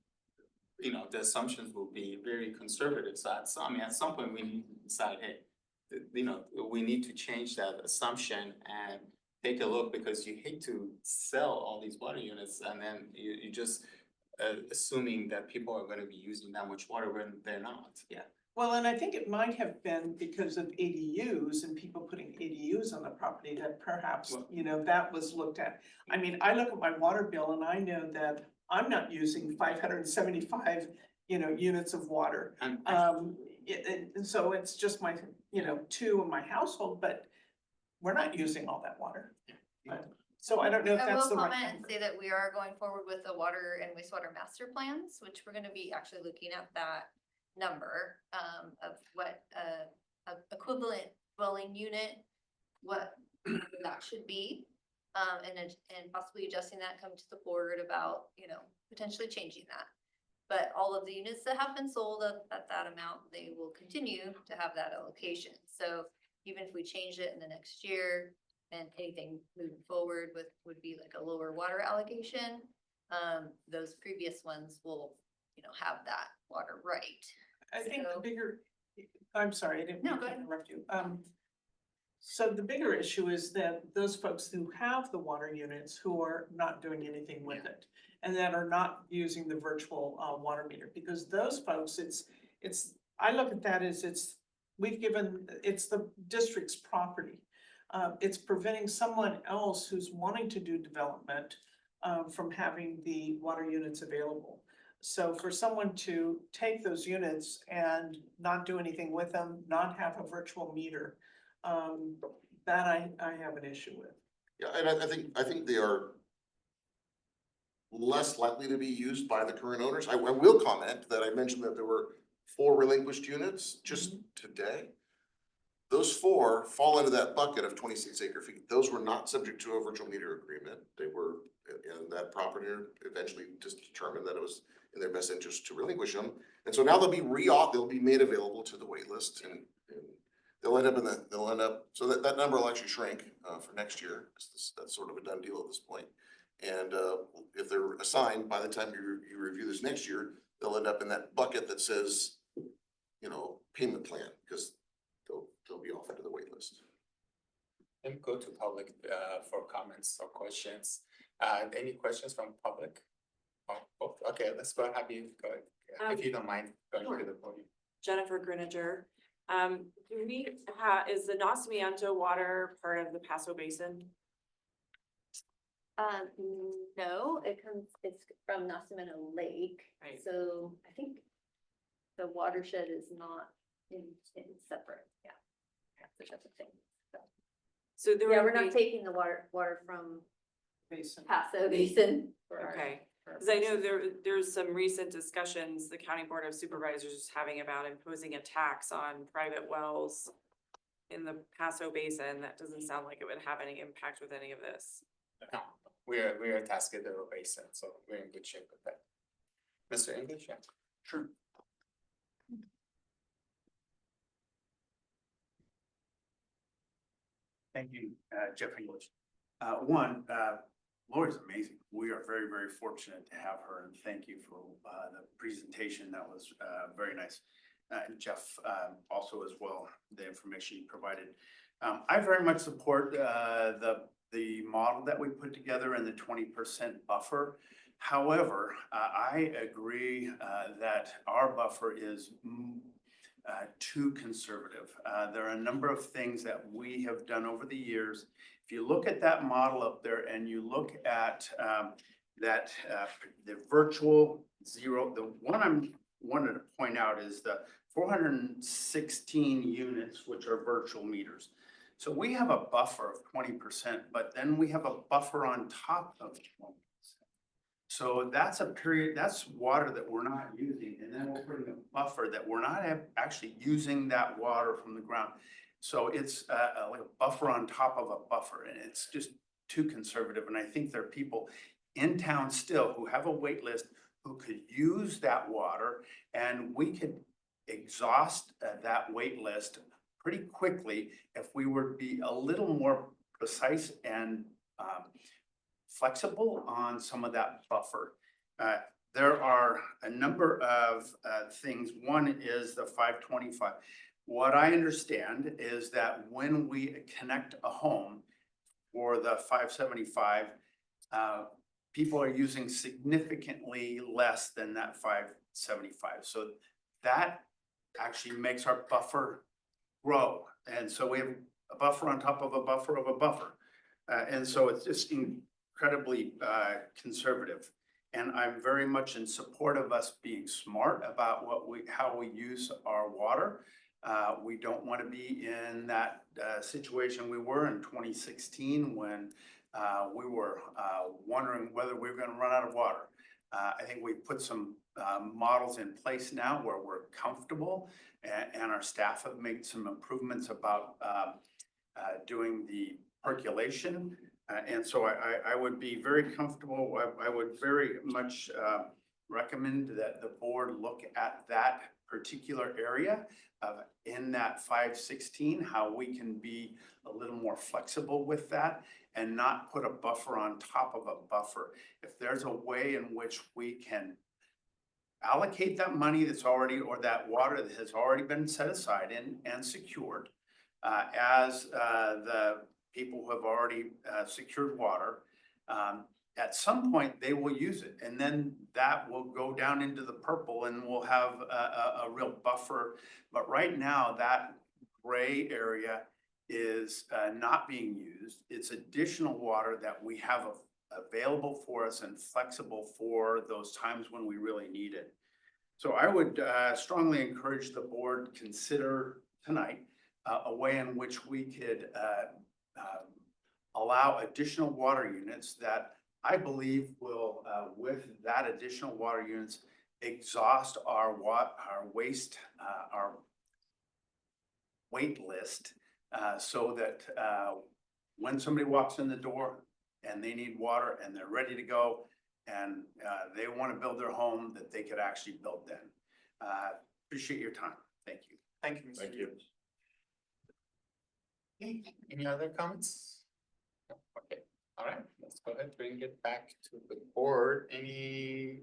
you know, the assumptions will be very conservative, so I mean, at some point, we need to decide, hey, you know, we need to change that assumption and take a look, because you hate to sell all these water units and then you just assuming that people are gonna be using that much water when they're not. Well, and I think it might have been because of ADUs and people putting ADUs on the property that perhaps, you know, that was looked at. I mean, I look at my water bill and I know that I'm not using 575, you know, units of water. And And so it's just my, you know, two in my household, but we're not using all that water. So I don't know if I that's will the right comment and number. say that we are going forward with the water and wastewater master plans, which we're gonna be actually looking at that number, of what, a equivalent dwelling unit, what that should be. And possibly adjusting that, come to the board about, you know, potentially changing that. But all of the units that have been sold at that amount, they will continue to have that allocation. So even if we change it in the next year and anything moving forward with, would be like a lower water allocation, those previous ones will, you know, have that water right. I think the So- bigger, I'm sorry, I didn't No, mean go to ahead. interrupt you. So the bigger issue is that those folks who have the water units who are not doing anything with it. And that are not using the virtual water meter, because those folks, I look at that as it's the district's property. It's preventing someone else who's wanting to do development from having the water units available. So for someone to take those units and not do anything with them, not have a virtual meter, that I have an issue with. Yeah, and I think they are less likely to be used by the current owners. I will comment that I mentioned that there were 4 relinquished units just today. Those 4 fall into that bucket of 26 acre feet. Those were not subject to a virtual meter agreement. They were, and that property eventually just determined that it was in their best interest to relinquish them. And so now they'll be made available to the wait list, and they'll end up, so that number will actually shrink for next year. That's sort of a done deal at this point. And if they're assigned, by the time you review this next year, they'll end up in that bucket that says, you know, payment plan, because they'll be off into the wait list. Let me go to public for comments or questions. Any questions from public? Oh, okay, let's go, have you go, if you don't mind going to the podium. Jennifer Griniger. Is the Nacimiento water part of the Paso Basin? No, it's from Nacimiento Lake. Right. So I think the watershed is not in separate, yeah. That's the thing. So there Yeah, would we're not be, taking the water from Basin. Paso Basin. for our- okay, for our because I know purposes. there's some recent discussions, the County Board of Supervisors is having about imposing a tax on private wells in the Paso Basin. That doesn't sound like it would have any impact with any of this. No, we're a Tascadero Basin, so we're in good shape with that. Mr. English, yeah. Sure. Thank you, Jeff English. Lori's amazing. We are very, very fortunate to have her, and thank you for the presentation. That was very nice. And Jeff also as well, the information you provided. I very much support the model that we put together and the 20% buffer. However, I agree that our buffer is too conservative. There are a number of things that we have done over the years. If you look at that model up there and you look at the virtual zero, the one I'm wanted to point out is the 416 units, which are virtual meters. So we have a buffer of 20%, but then we have a buffer on top of 20%. So that's a period, that's water that we're not using, and then we're putting a buffer that we're not actually using that water from the ground. So it's like a buffer on top of a buffer, and it's just too conservative. And I think there are people in town still who have a wait list who could use that water, and we could exhaust that wait list pretty quickly if we were to be a little more precise and flexible on some of that buffer. There are a number of things. One is the 525. What I understand is that when we connect a home for the 575, people are using significantly less than that 575. So that actually makes our buffer grow. And so we have a buffer on top of a buffer of a buffer. And so it's just incredibly conservative. And I'm very much in support of us being smart about how we use our water. We don't want to be in that situation we were in 2016 when we were wondering whether we were going to run out of water. I think we've put some models in place now where we're comfortable, and our staff have made some improvements about doing the percolation. And so I would be very comfortable. I would very much recommend that the board look at that particular area in that 516, how we can be a little more flexible with that and not put a buffer on top of a buffer. If there's a way in which we can allocate that money that's already, or that water that has already been set aside and secured, as the people who have already secured water, at some point they will use it, and then that will go down into the purple and we'll have a real buffer. But right now, that gray area is not being used. It's additional water that we have available for us and flexible for those times when we really need it. So I would strongly encourage the board consider tonight a way in which we could allow additional water units that I believe will, with that additional water units, exhaust our waste, our wait list, so that when somebody walks in the door and they need water and they're ready to go and they want to build their home, that they could actually build then. Appreciate your time. Thank you. Thank you, Mr. Thank you. Okay, any other comments? No? Okay, all right, let's go ahead, bring it back to the board. Any?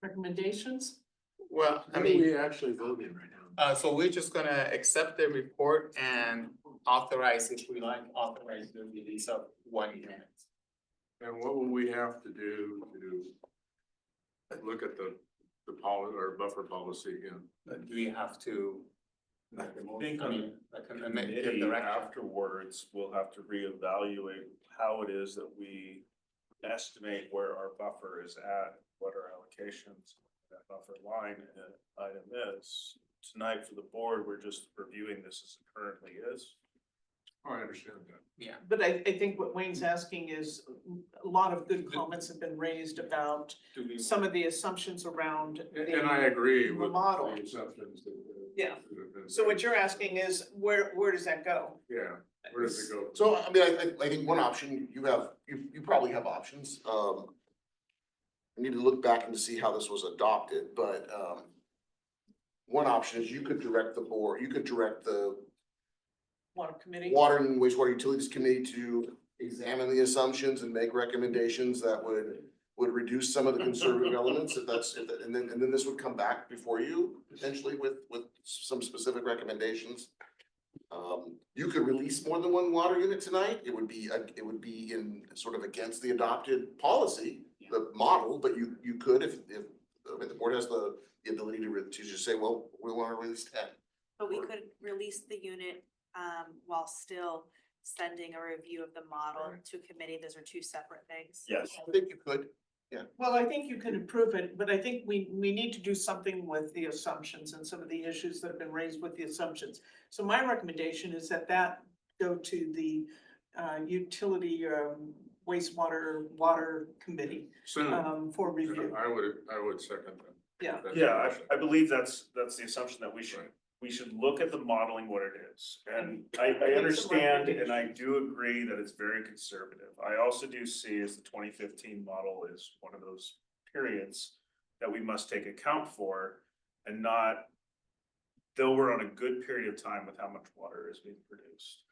Recommendations? Well, I What are mean, we actually voting right now? so we're just gonna accept the report and authorize, if we like, authorize the release of 1 unit. And what will we have to do to look at the policy or buffer policy again? Do we have to? I think I on mean, like, the give committee direction. afterwards, we'll have to reevaluate how it is that we estimate where our buffer is at, what our allocations, that buffer line item is. Tonight for the board, we're just reviewing this as it currently is. Oh, I understand that. Yeah, But I think what Wayne's asking is, a lot of good comments have been raised about do we? some of the assumptions around And I agree the with model. the assumptions that. Yeah. that have been So what made. you're asking is, where does that go? Yeah, where does it go? So, I mean, I think one option, you probably have options. I need to look back and to see how this was adopted, but, one option is you could direct the board, you could direct the Water committee? Water and Wastewater Utilities Committee to examine the assumptions and make recommendations that would reduce some of the conservative elements, and then this would come back before you potentially with some specific recommendations. You could release more than 1 water unit tonight. It would be in sort of against the adopted policy, the model, but you could, if I mean, the board has the ability to just say, well, we want to release 10. But we could release the unit, while still sending a review of the model to committee. Those are two separate things. Yes. I think you could. Well, I think you can improve it, but I think we need to do something with the assumptions and some of the issues that have been raised with the assumptions. So my recommendation is that go to the utility wastewater water committee for review. I would second that. Yeah. Yeah, I believe that's the assumption that we should look at the modeling what it is. And I understand and I do agree that it's very conservative. I also do see as the 2015 model is one of those periods that we must take account for and not, though we're on a good period of time with how much water is being produced.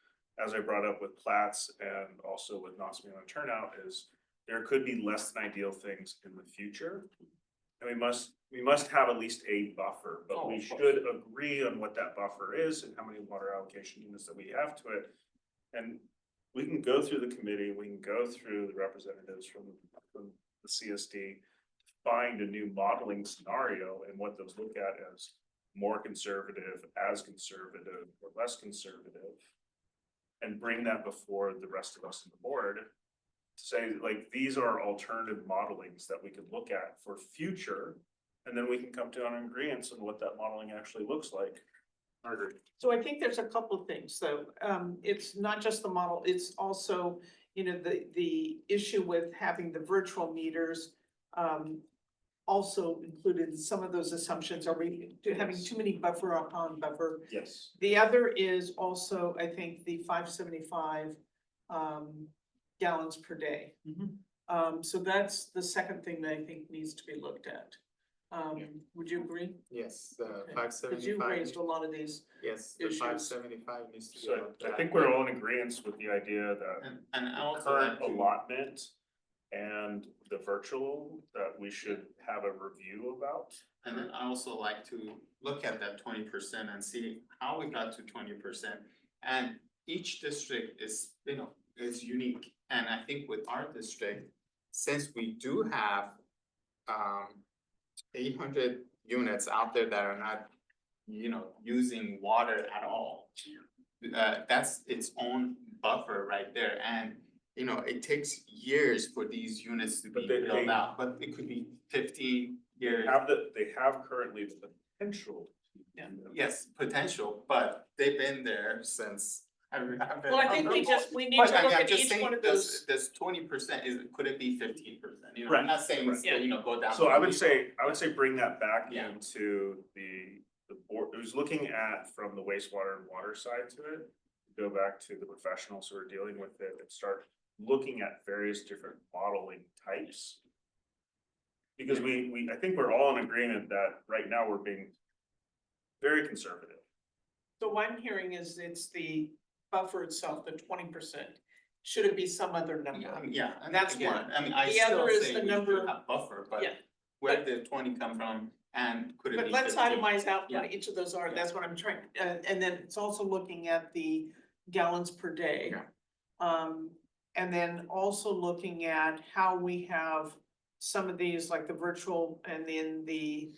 As I brought up with Platts and also with Knox Mill and Turnout is there could be less than ideal things in the future. And we must have at least a buffer, but we should agree on what that buffer is and how many water allocation units that we have to it. And we can go through the committee, we can go through the representatives from the CSD, find a new modeling scenario and what those look at as more conservative, as conservative, or less conservative. And bring that before the rest of us in the board. Say, like, these are alternative modelings that we could look at for future, and then we can come to an agreement on what that modeling actually looks like. I agree. So I think there's a couple of things, though. It's not just the model, it's also, the issue with having the virtual meters. Also included some of those assumptions. Are we having too many buffer upon buffer? Yes. The other is also, I think, the 575 gallons per day. So that's the second thing that I think needs to be looked at. Would you agree? Yes, Okay. five Because you seventy-five. raised a lot of these. Yes, the issues. 575 needs to be. So looked I at. think we're all in agreement with the idea that And I also current like to- allotment and the virtual that we should have a review about. And then I also like to look at that 20% and see how we got to 20%. And each district is, is unique. And I think with our district, since we do have 800 units out there that are not, using water at all. That's its own buffer right there. And it takes years for these units to be But they- built out, but it could be 15 years. They have currently the potential. Yeah, yes, potential, but they've been there since. Well, I think we need But to I mean, look I'm at just each saying, one of those. This 20% could it be 15%? I'm Right, not saying, right. go down. So I would say bring that back Yeah. into the board, it was looking at from the wastewater and water side to it. Go back to the professionals who are dealing with it and start looking at various different modeling types. Because I think we're all in agreement that right now we're being very conservative. So what I'm hearing is it's the buffer itself, the 20%. Should it be some other number? And That's again, one. I mean, I The still other is say the we number- should have buffer, but Yeah. where did 20 come from and could it be But let's 15? itemize out Yeah. what each of those are, that's what I'm trying, and then it's also looking at the gallons per day. Yeah. And then also looking at how we have some of these, like the virtual, and then the,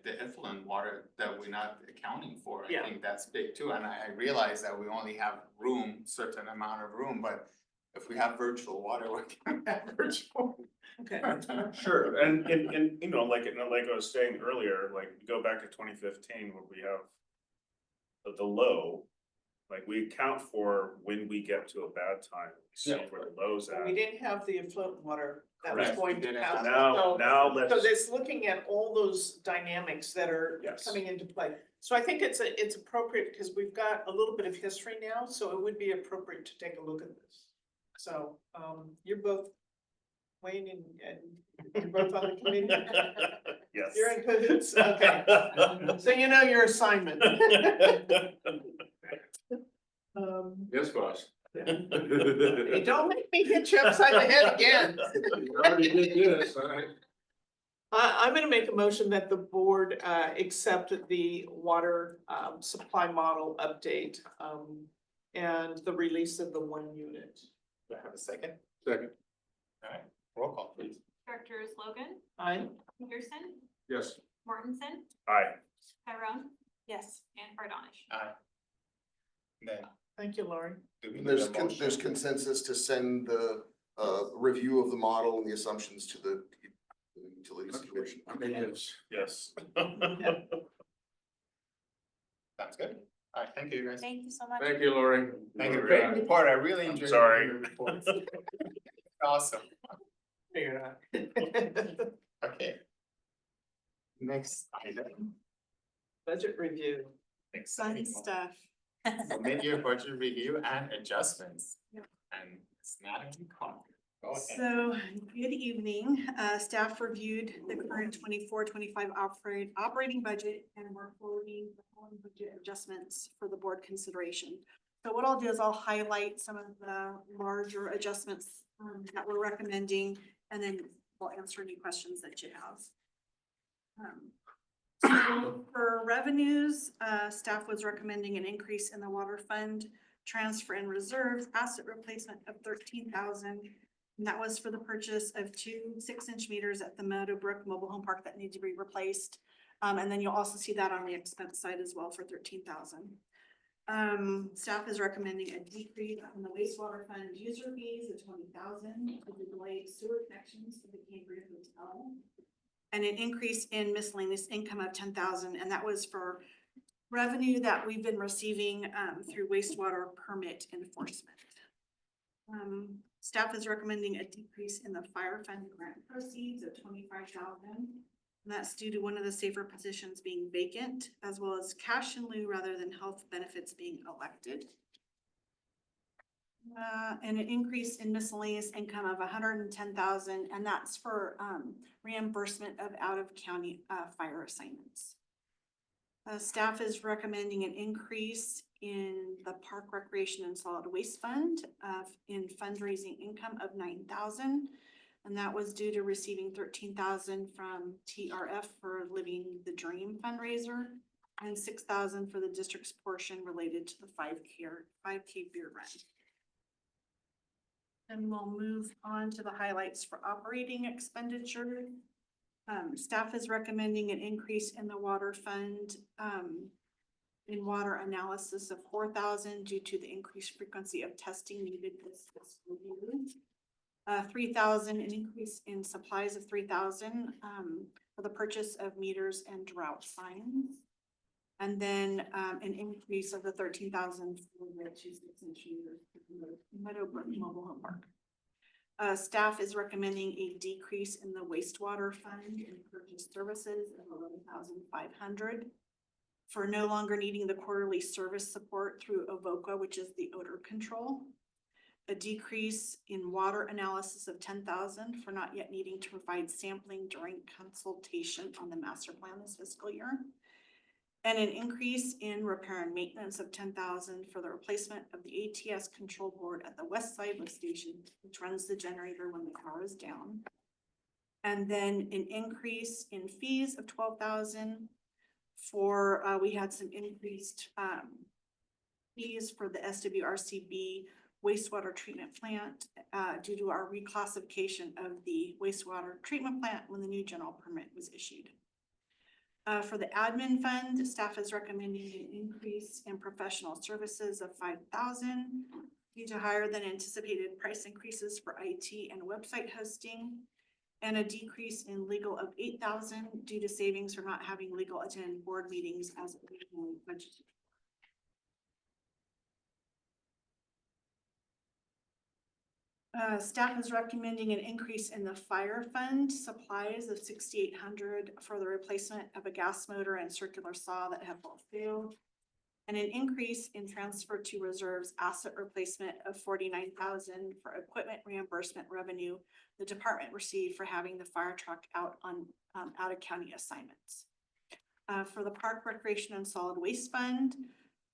The effluent water that we're not accounting for, I Yeah. think that's big too, and I realize that we only have room, certain amount of room, but if we have virtual water, we're gonna have virtual. okay. Sure, and like I was saying earlier, like go back to 2015 where we have the low. Like we account for when we get to a bad time, we see Yeah. where the low's at. We didn't have the affluent water that was Correct. going We to didn't happen. have So- Now let's. So it's looking at all those dynamics that are Yes. coming into play. So I think it's appropriate because we've got a little bit of history now, so it would be appropriate to take a look at this. So, you're both, Wayne and you're both on the committee? Yes. You're in cahoots, okay. So you know your assignment. Yes, boss. Hey, don't make me hit you upside the head again. I'm gonna make a motion that the board accept the water supply model update and the release of the 1 unit. Do I have a second? Second. Alright, roll call please. Directors Logan, Aye. Peterson, Yes. Mortensen, Aye. Tyrone, Yes. and Fardonish. Aye. Then, Thank you, Lauren. do we need There's a motion? there's consensus to send the review of the model and the assumptions to the utilities commission. Yes. Sounds good. All right, thank you, guys. Thank you so much. Thank you, Lori. Thank you. Great report. I really I'm enjoyed sorry. reading the reports. Awesome. Okay. Next item. Budget review. Fun Exciting. stuff. So mid-year budget review and adjustments. Yep. And it's Natalie Conner. Go ahead. So, good evening. Staff reviewed the current 24-25 operating budget and we're forwarding the following budget adjustments for the board consideration. So what I'll do is I'll highlight some of the larger adjustments that we're recommending, and then we'll answer any questions that you have. So for revenues, staff was recommending an increase in the water fund transfer and reserves asset replacement of 13,000. And that was for the purchase of 2 6-inch meters at the Meadowbrook Mobile Home Park that need to be replaced. And then you'll also see that on the expense side as well for 13,000. Staff is recommending a decrease in the wastewater fund user fees of 20,000 for the delayed sewer connections for the Cambria Hotel. And an increase in miscellaneous income of 10,000, and that was for revenue that we've been receiving through wastewater permit enforcement. Staff is recommending a decrease in the fire fund grant proceeds of 25,000. And that's due to one of the safer positions being vacant, as well as cash in lieu rather than health benefits being elected. And an increase in miscellaneous income of 110,000, and that's for reimbursement of out-of-county fire assignments. Staff is recommending an increase in the Park Recreation and Solid Waste Fund in fundraising income of 9,000. And that was due to receiving 13,000 from TRF for Living the Dream fundraiser and 6,000 for the district's portion related to the 5K beer run. And we'll move on to the highlights for operating expenditure. Staff is recommending an increase in the water fund in water analysis of 4,000 due to the increased frequency of testing needed this fiscal year. 3,000, an increase in supplies of 3,000 for the purchase of meters and drought signs. And then an increase of the 13,000 for the 2 6-inch meters for Meadowbrook Mobile Home Park. Staff is recommending a decrease in the wastewater fund and purchase services of 11,500 for no longer needing the quarterly service support through Avoca, which is the odor control. A decrease in water analysis of 10,000 for not yet needing to provide sampling during consultation on the master plan this fiscal year. And an increase in repair and maintenance of 10,000 for the replacement of the ATS control board at the west side lift station, which runs the generator when the power is down. And then an increase in fees of 12,000 for, we had some increased fees for the SWRCB wastewater treatment plant due to our reclassification of the wastewater treatment plant when the new general permit was issued. For the admin fund, staff is recommending an increase in professional services of 5,000 due to higher than anticipated price increases for IT and website hosting, and a decrease in legal of 8,000 due to savings for not having legal attend board meetings as originally budgeted. Staff is recommending an increase in the fire fund supplies of 6,800 for the replacement of a gas motor and circular saw that have both failed. And an increase in transfer to reserves asset replacement of 49,000 for equipment reimbursement revenue the department received for having the fire truck out on out of county assignments. For the Park Recreation and Solid Waste Fund,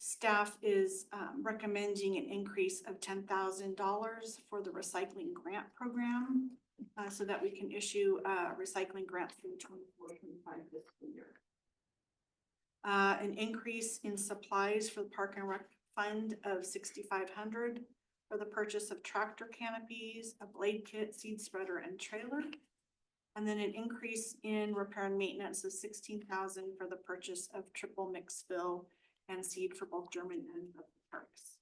staff is recommending an increase of $10,000 for the recycling grant program so that we can issue a recycling grant through 24-25 fiscal year. An increase in supplies for the Park and Rec Fund of 6,500 for the purchase of tractor canopies, a blade kit, seed spreader, and trailer. And then an increase in repair and maintenance of 16,000 for the purchase of triple mix fill and seed for both German and parks.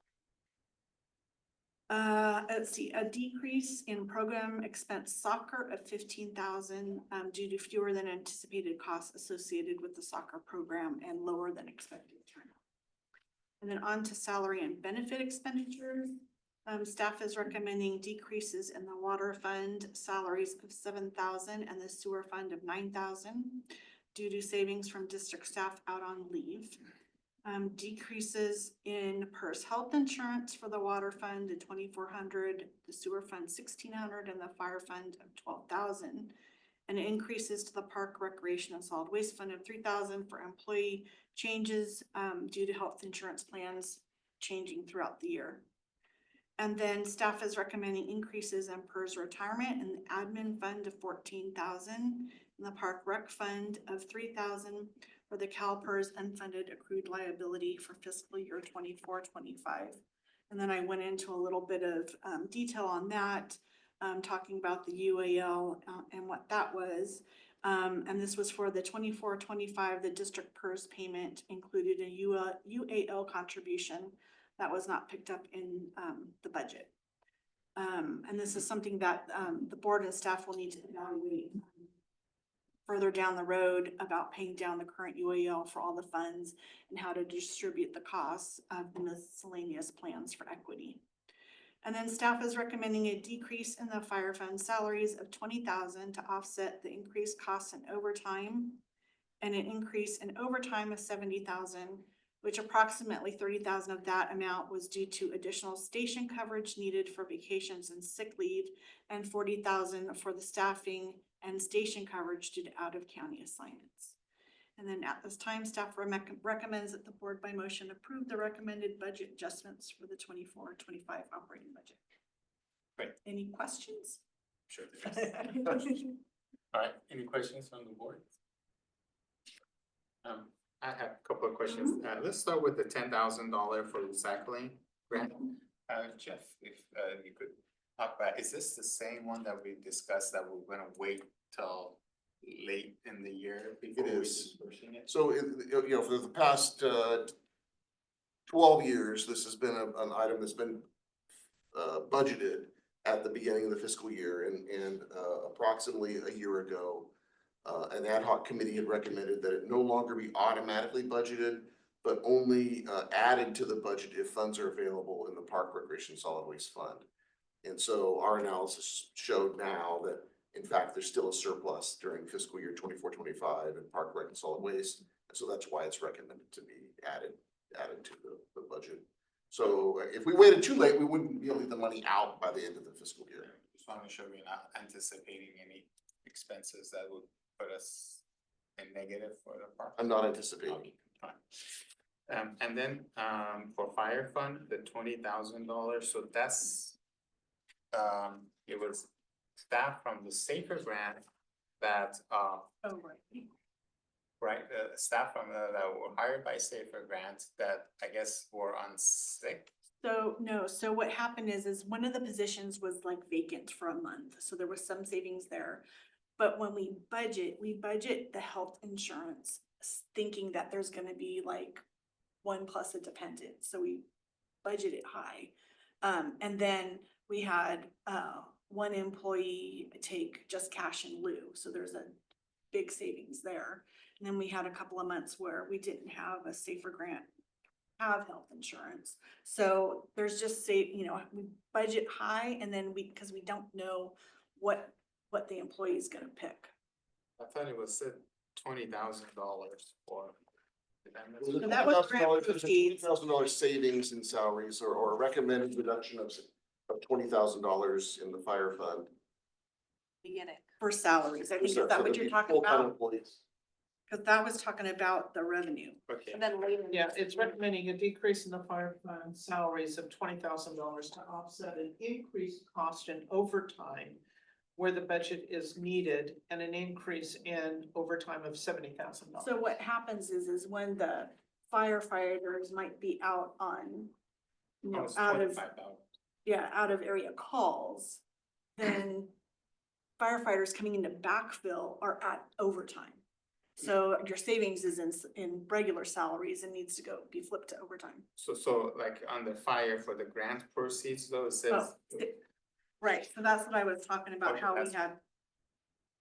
Let's see, a decrease in program expense soccer of 15,000 due to fewer than anticipated costs associated with the soccer program and lower than expected turnout. And then on to salary and benefit expenditures. Staff is recommending decreases in the water fund salaries of 7,000 and the sewer fund of 9,000 due to savings from district staff out on leave. Decreases in PERS health insurance for the water fund to 2,400, the sewer fund 1,600, and the fire fund of 12,000. And increases to the park recreation and solid waste fund of 3,000 for employee changes due to health insurance plans changing throughout the year. And then staff is recommending increases in PERS retirement and the admin fund of 14,000, and the park rec fund of 3,000 for the CalPERS unfunded accrued liability for fiscal year 24-25. And then I went into a little bit of detail on that, talking about the UAL and what that was. And this was for the 24-25, the district PERS payment included a UAL contribution that was not picked up in the budget. And this is something that the board and staff will need to evaluate further down the road about paying down the current UAL for all the funds and how to distribute the costs of the miscellaneous plans for equity. And then staff is recommending a decrease in the fire fund salaries of 20,000 to offset the increased costs in overtime, and an increase in overtime of 70,000, which approximately 30,000 of that amount was due to additional station coverage needed for vacations and sick leave, and 40,000 for the staffing and station coverage due to out-of-county assignments. And then at this time, staff recommends that the board by motion approve the recommended budget adjustments for the 24-25 operating budget. Great. Any questions? Sure there is. All right, any questions from the board? I have a couple of questions. Let's start with the $10,000 for recycling grant. Jeff, if you could talk about, is this the same one that we discussed that we're gonna wait till late in the year before we is. dispersing it? So, for the past 12 years, this has been an item that's been budgeted at the beginning of the fiscal year, and approximately a year ago, an ad hoc committee had recommended that it no longer be automatically budgeted, but only added to the budget if funds are available in the Park Recreation Solid Waste Fund. And so our analysis showed now that, in fact, there's still a surplus during fiscal year 24-25 in Park Rec and Solid Waste. And so that's why it's recommended to be added to the budget. So if we waited too late, we wouldn't be able to get the money out by the end of the fiscal year. Just want to make sure we're not anticipating any expenses that would put us in negative for the park. I'm not anticipating. Okay, fine. And then, for fire fund, the $20,000, so that's, it was staff from the Safer grant that, Oh, right. right, staff from, that were hired by Safer grant that I guess were on sick. So, no, so what happened is one of the positions was like vacant for a month, so there was some savings there. But when we budget the health insurance, thinking that there's gonna be like one plus a dependent, so we budget it high. And then we had, one employee take just cash in lieu, so there's a big savings there. And then we had a couple of months where we didn't have a Safer grant, have health insurance. So there's just we budget high, and then cause we don't know what the employee is gonna pick. I thought it was said $20,000 for. did I miss It was it? that was grant proceeds. $20,000 savings in salaries, or a recommended reduction of $20,000 in the fire fund. We get it. For salaries, I think, is So that what it'd you're be talking full-time about? employees. Cause that was talking about the revenue. Okay. And then later. Yeah, it's recommending a decrease in the fire fund salaries of $20,000 to offset an increased cost in overtime where the budget is needed, and an increase in overtime of $70,000. So what happens is when the firefighters might be out on, Almost out of, 25,000. out of area calls, then firefighters coming in to backfill are at overtime. So your savings is in regular salaries and needs to be flipped to overtime. So like on the fire for the grant proceeds though, it says. Oh, right, so that's what I was talking about, Okay, how we that's- had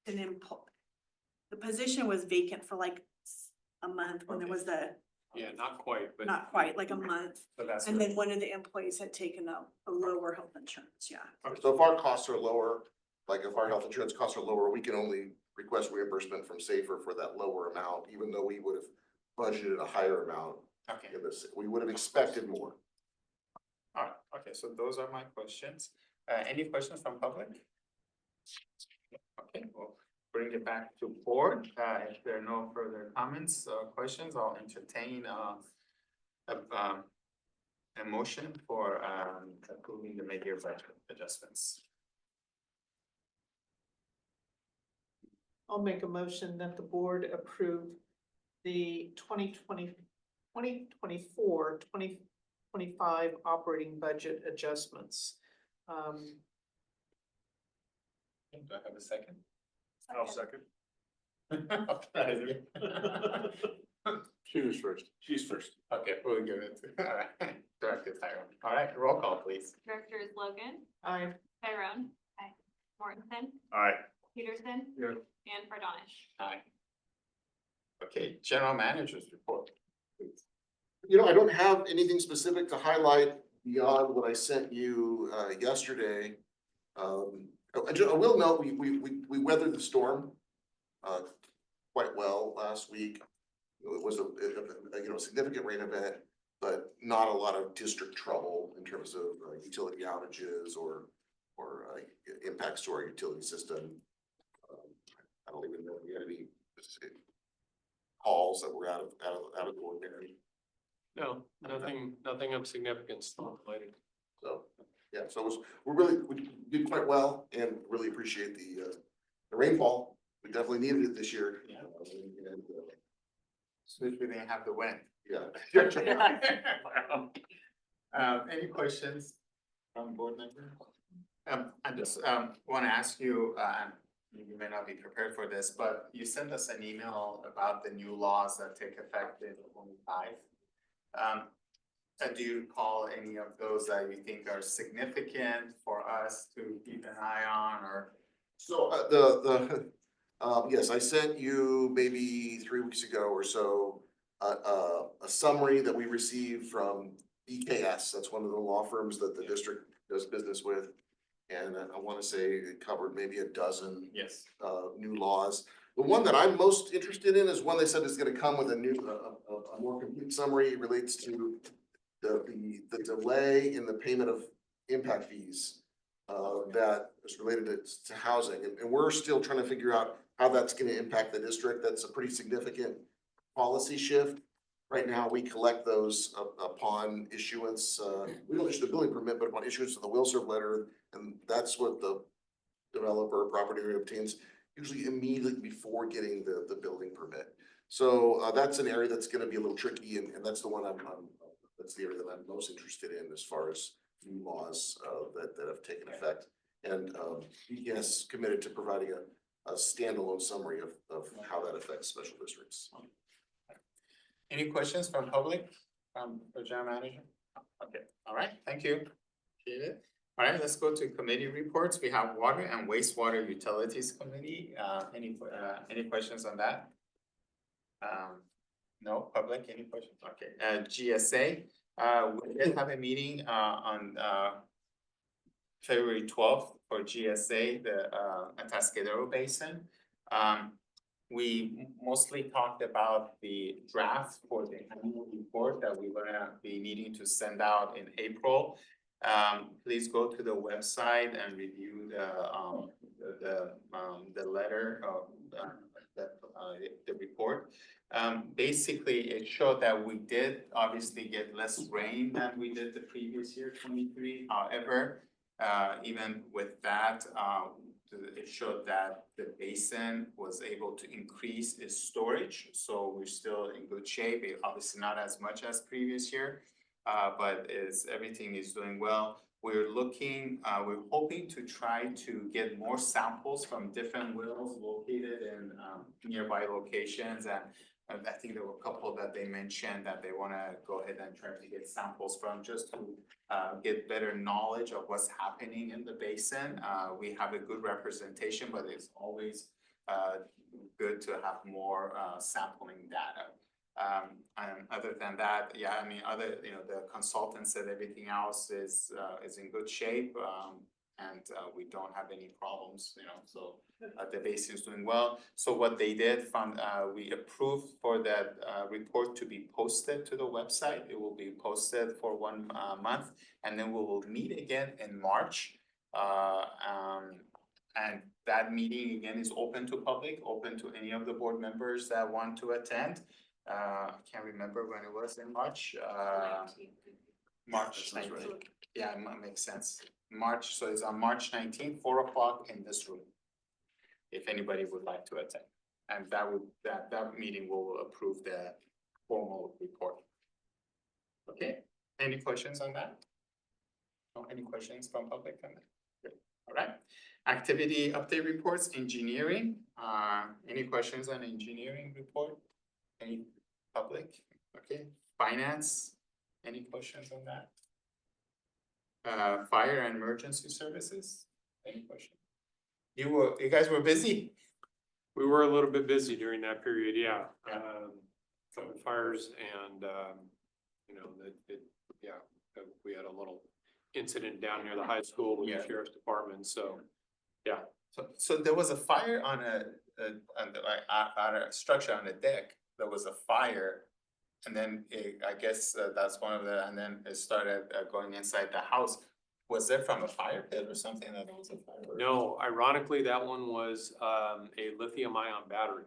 an the position was vacant for like a month when there Okay. was the, Yeah, not quite, but. not quite, like a month. So that's. And then one of the employees had taken a lower health insurance, yeah. So if our costs are lower, like if our health insurance costs are lower, we can only request reimbursement from Safer for that lower amount, even though we would have budgeted a higher amount Okay, in this, we would have expected more. alright, okay, so those are my questions. Any questions from public? Okay, we'll bring it back to board. If there are no further comments or questions, I'll entertain a motion for approving the mid-year budget adjustments. I'll make a motion that the board approve the 2024-2025 operating budget adjustments. Do I have a second? I'll second. Okay. She was first. She's first. Okay, we'll give it to, alright, Director Tyrone. Alright, roll call please. Directors Logan, Aye. Tyrone. Aye. Mortensen, Aye. Peterson. Yeah. And Bardonish. Aye. Okay, General Manager's report. Please. You know, I don't have anything specific to highlight beyond what I sent you yesterday. I will note, we weathered the storm quite well last week. It was a significant rain event, but not a lot of district trouble in terms of utility outages or impacts to our utility system. I don't even know if we had any calls that were out of the ordinary. No, nothing of significance related. So, yeah, so we did quite well and really appreciate the rainfall. We definitely needed it this year. Yeah. And, So we didn't have the wind. yeah. Any questions from board members? I just wanna ask you, you may not be prepared for this, but you sent us an email about the new laws that take effect in 25. Do you recall any of those that you think are significant for us to keep an eye on, or? So yes, I sent you maybe 3 weeks ago or so, a summary that we received from BKS. That's one of the law firms that the district does business with. And I want to say it covered maybe a dozen Yes. new laws. The one that I'm most interested in is one they said is gonna come with a new, a more complete summary. It relates to the delay in the payment of impact fees that is related to housing, and we're still trying to figure out how that's gonna impact the district. That's a pretty significant policy shift. Right now, we collect those upon issuance, we don't issue the building permit, but upon issuance of the will serve letter, and that's what the developer or property owner obtains usually immediately before getting the building permit. So that's an area that's gonna be a little tricky, and that's the one that's the area that I'm most interested in as far as new laws that have taken effect. And BKS committed to providing a standalone summary of how that affects special districts. Any questions from public, for General Manager? Okay, all right, thank you. Appreciate it. All right, let's go to committee reports. We have Water and Wastewater Utilities Committee. Any questions on that? No, public, any questions? Okay, GSA, we did have a meeting, on, February 12th for GSA, the, Atascadero Basin. We mostly talked about the draft for the annual report that we're gonna be needing to send out in April. Please go to the website and review the letter of the report. Basically, it showed that we did obviously get less rain than we did the previous year, 23. However, even with that, it showed that the basin was able to increase its storage, so we're still in good shape. Obviously not as much as previous year, but everything is doing well. we're looking, we're hoping to try to get more samples from different wells located in nearby locations. And I think there were a couple that they mentioned that they wanna go ahead and try to get samples from, just to get better knowledge of what's happening in the basin. We have a good representation, but it's always good to have more sampling data. And other than that, yeah, I mean, the consultant said everything else is in good shape. And we don't have any problems, so the basin is doing well. So what they did we approved for that report to be posted to the website. It will be posted for 1 month, and then we will meet again in March. And that meeting again is open to public, open to any of the board members that want to attend. I can't remember when it was in March, March 19th. Yeah, it makes sense. March, so it's on March 19th, 4 o'clock in this room. If anybody would like to attend, and that meeting will approve the formal report. Okay, any questions on that? No, any questions from public on that? Good. All right, activity update reports, engineering, any questions on engineering report? Any public? Okay, finance, any questions on that? Fire and emergency services, any questions? You guys were busy? We were a little bit busy during that period, yeah. Some fires and, we had a little incident down near the high school with the sheriff's department, so, yeah. So there was a fire on a structure on a deck. There was a fire. And then I guess that's one of the, and then it started going inside the house. Was it from a fire pit or something that was a fire? No, ironically, that one was a lithium ion battery.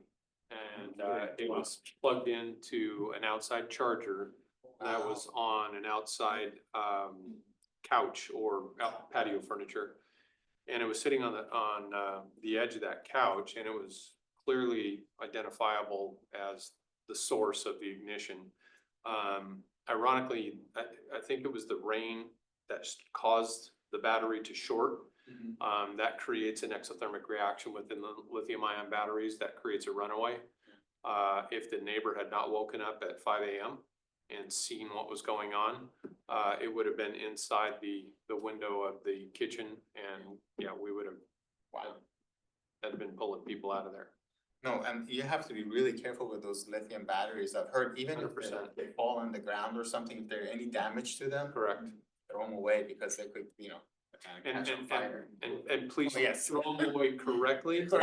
And it was plugged into an outside charger that was on an outside couch or patio furniture. And it was sitting on the edge of that couch, and it was clearly identifiable as the source of the ignition. Ironically, I think it was the rain that caused the battery to short. That creates an exothermic reaction within the lithium ion batteries that creates a runaway. If the neighbor had not woken up at 5 a.m. and seen what was going on, it would have been inside the window of the kitchen, and yeah, we would have had been pulling people out of there. No, and you have to be really careful with those lithium batteries. I've heard even if 100%. they fall on the ground or something, if there's any damage to them. Correct. Throw them away because they could, catch on fire. And please Yes. throw them away correctly. Because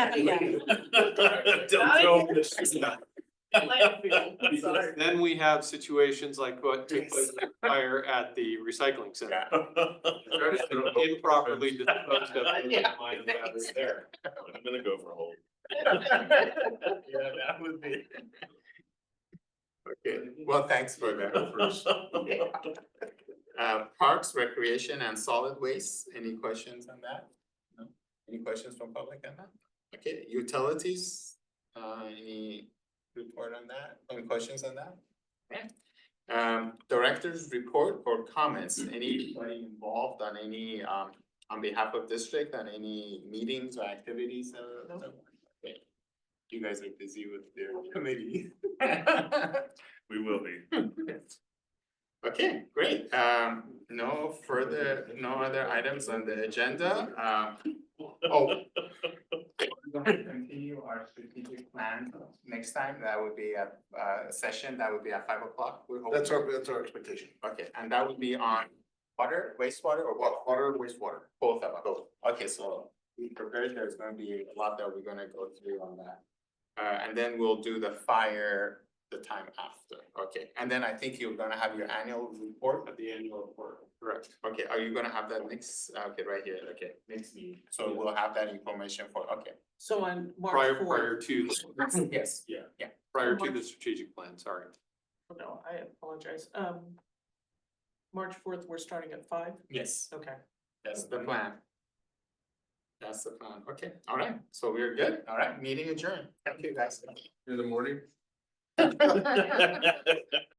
then we have situations like what took place in the fire at the recycling center. Improperly disposed of lithium-ion batteries there. I'm gonna go for a hold. Yeah, that would be. Okay, well, thanks for that. Parks, recreation and solid waste, any questions on that? No? Any questions from public on that? Okay, utilities, any report on that? Any questions on that? Okay. Director's report or comments, anybody involved on any, on behalf of district, on any meetings or activities? Okay. You guys are busy with your committee. We will be. Okay, great. No other items on the agenda. We're going to continue our strategic plan next time. That would be a session, that would be at 5 o'clock. That's our expectation. Okay, and that would be on water, wastewater, or what? Water, wastewater. Both of them. Okay, so we prepared, there's gonna be a lot that we're gonna go through on that. And then we'll do the fire the time after, okay, and then I think you're gonna have your annual report. At the annual report, correct. Okay, are you gonna have that next, okay, right here, okay, next meeting, so we'll have that information for, okay. So on Prior March fourth, to, Yes. yeah, prior to the strategic plan, sorry. no, I apologize. March 4th, we're starting at 5? Yes, Okay. that's the plan. That's the plan, okay, all right, so we're good, all right, meeting adjourned, thank you guys. In the morning?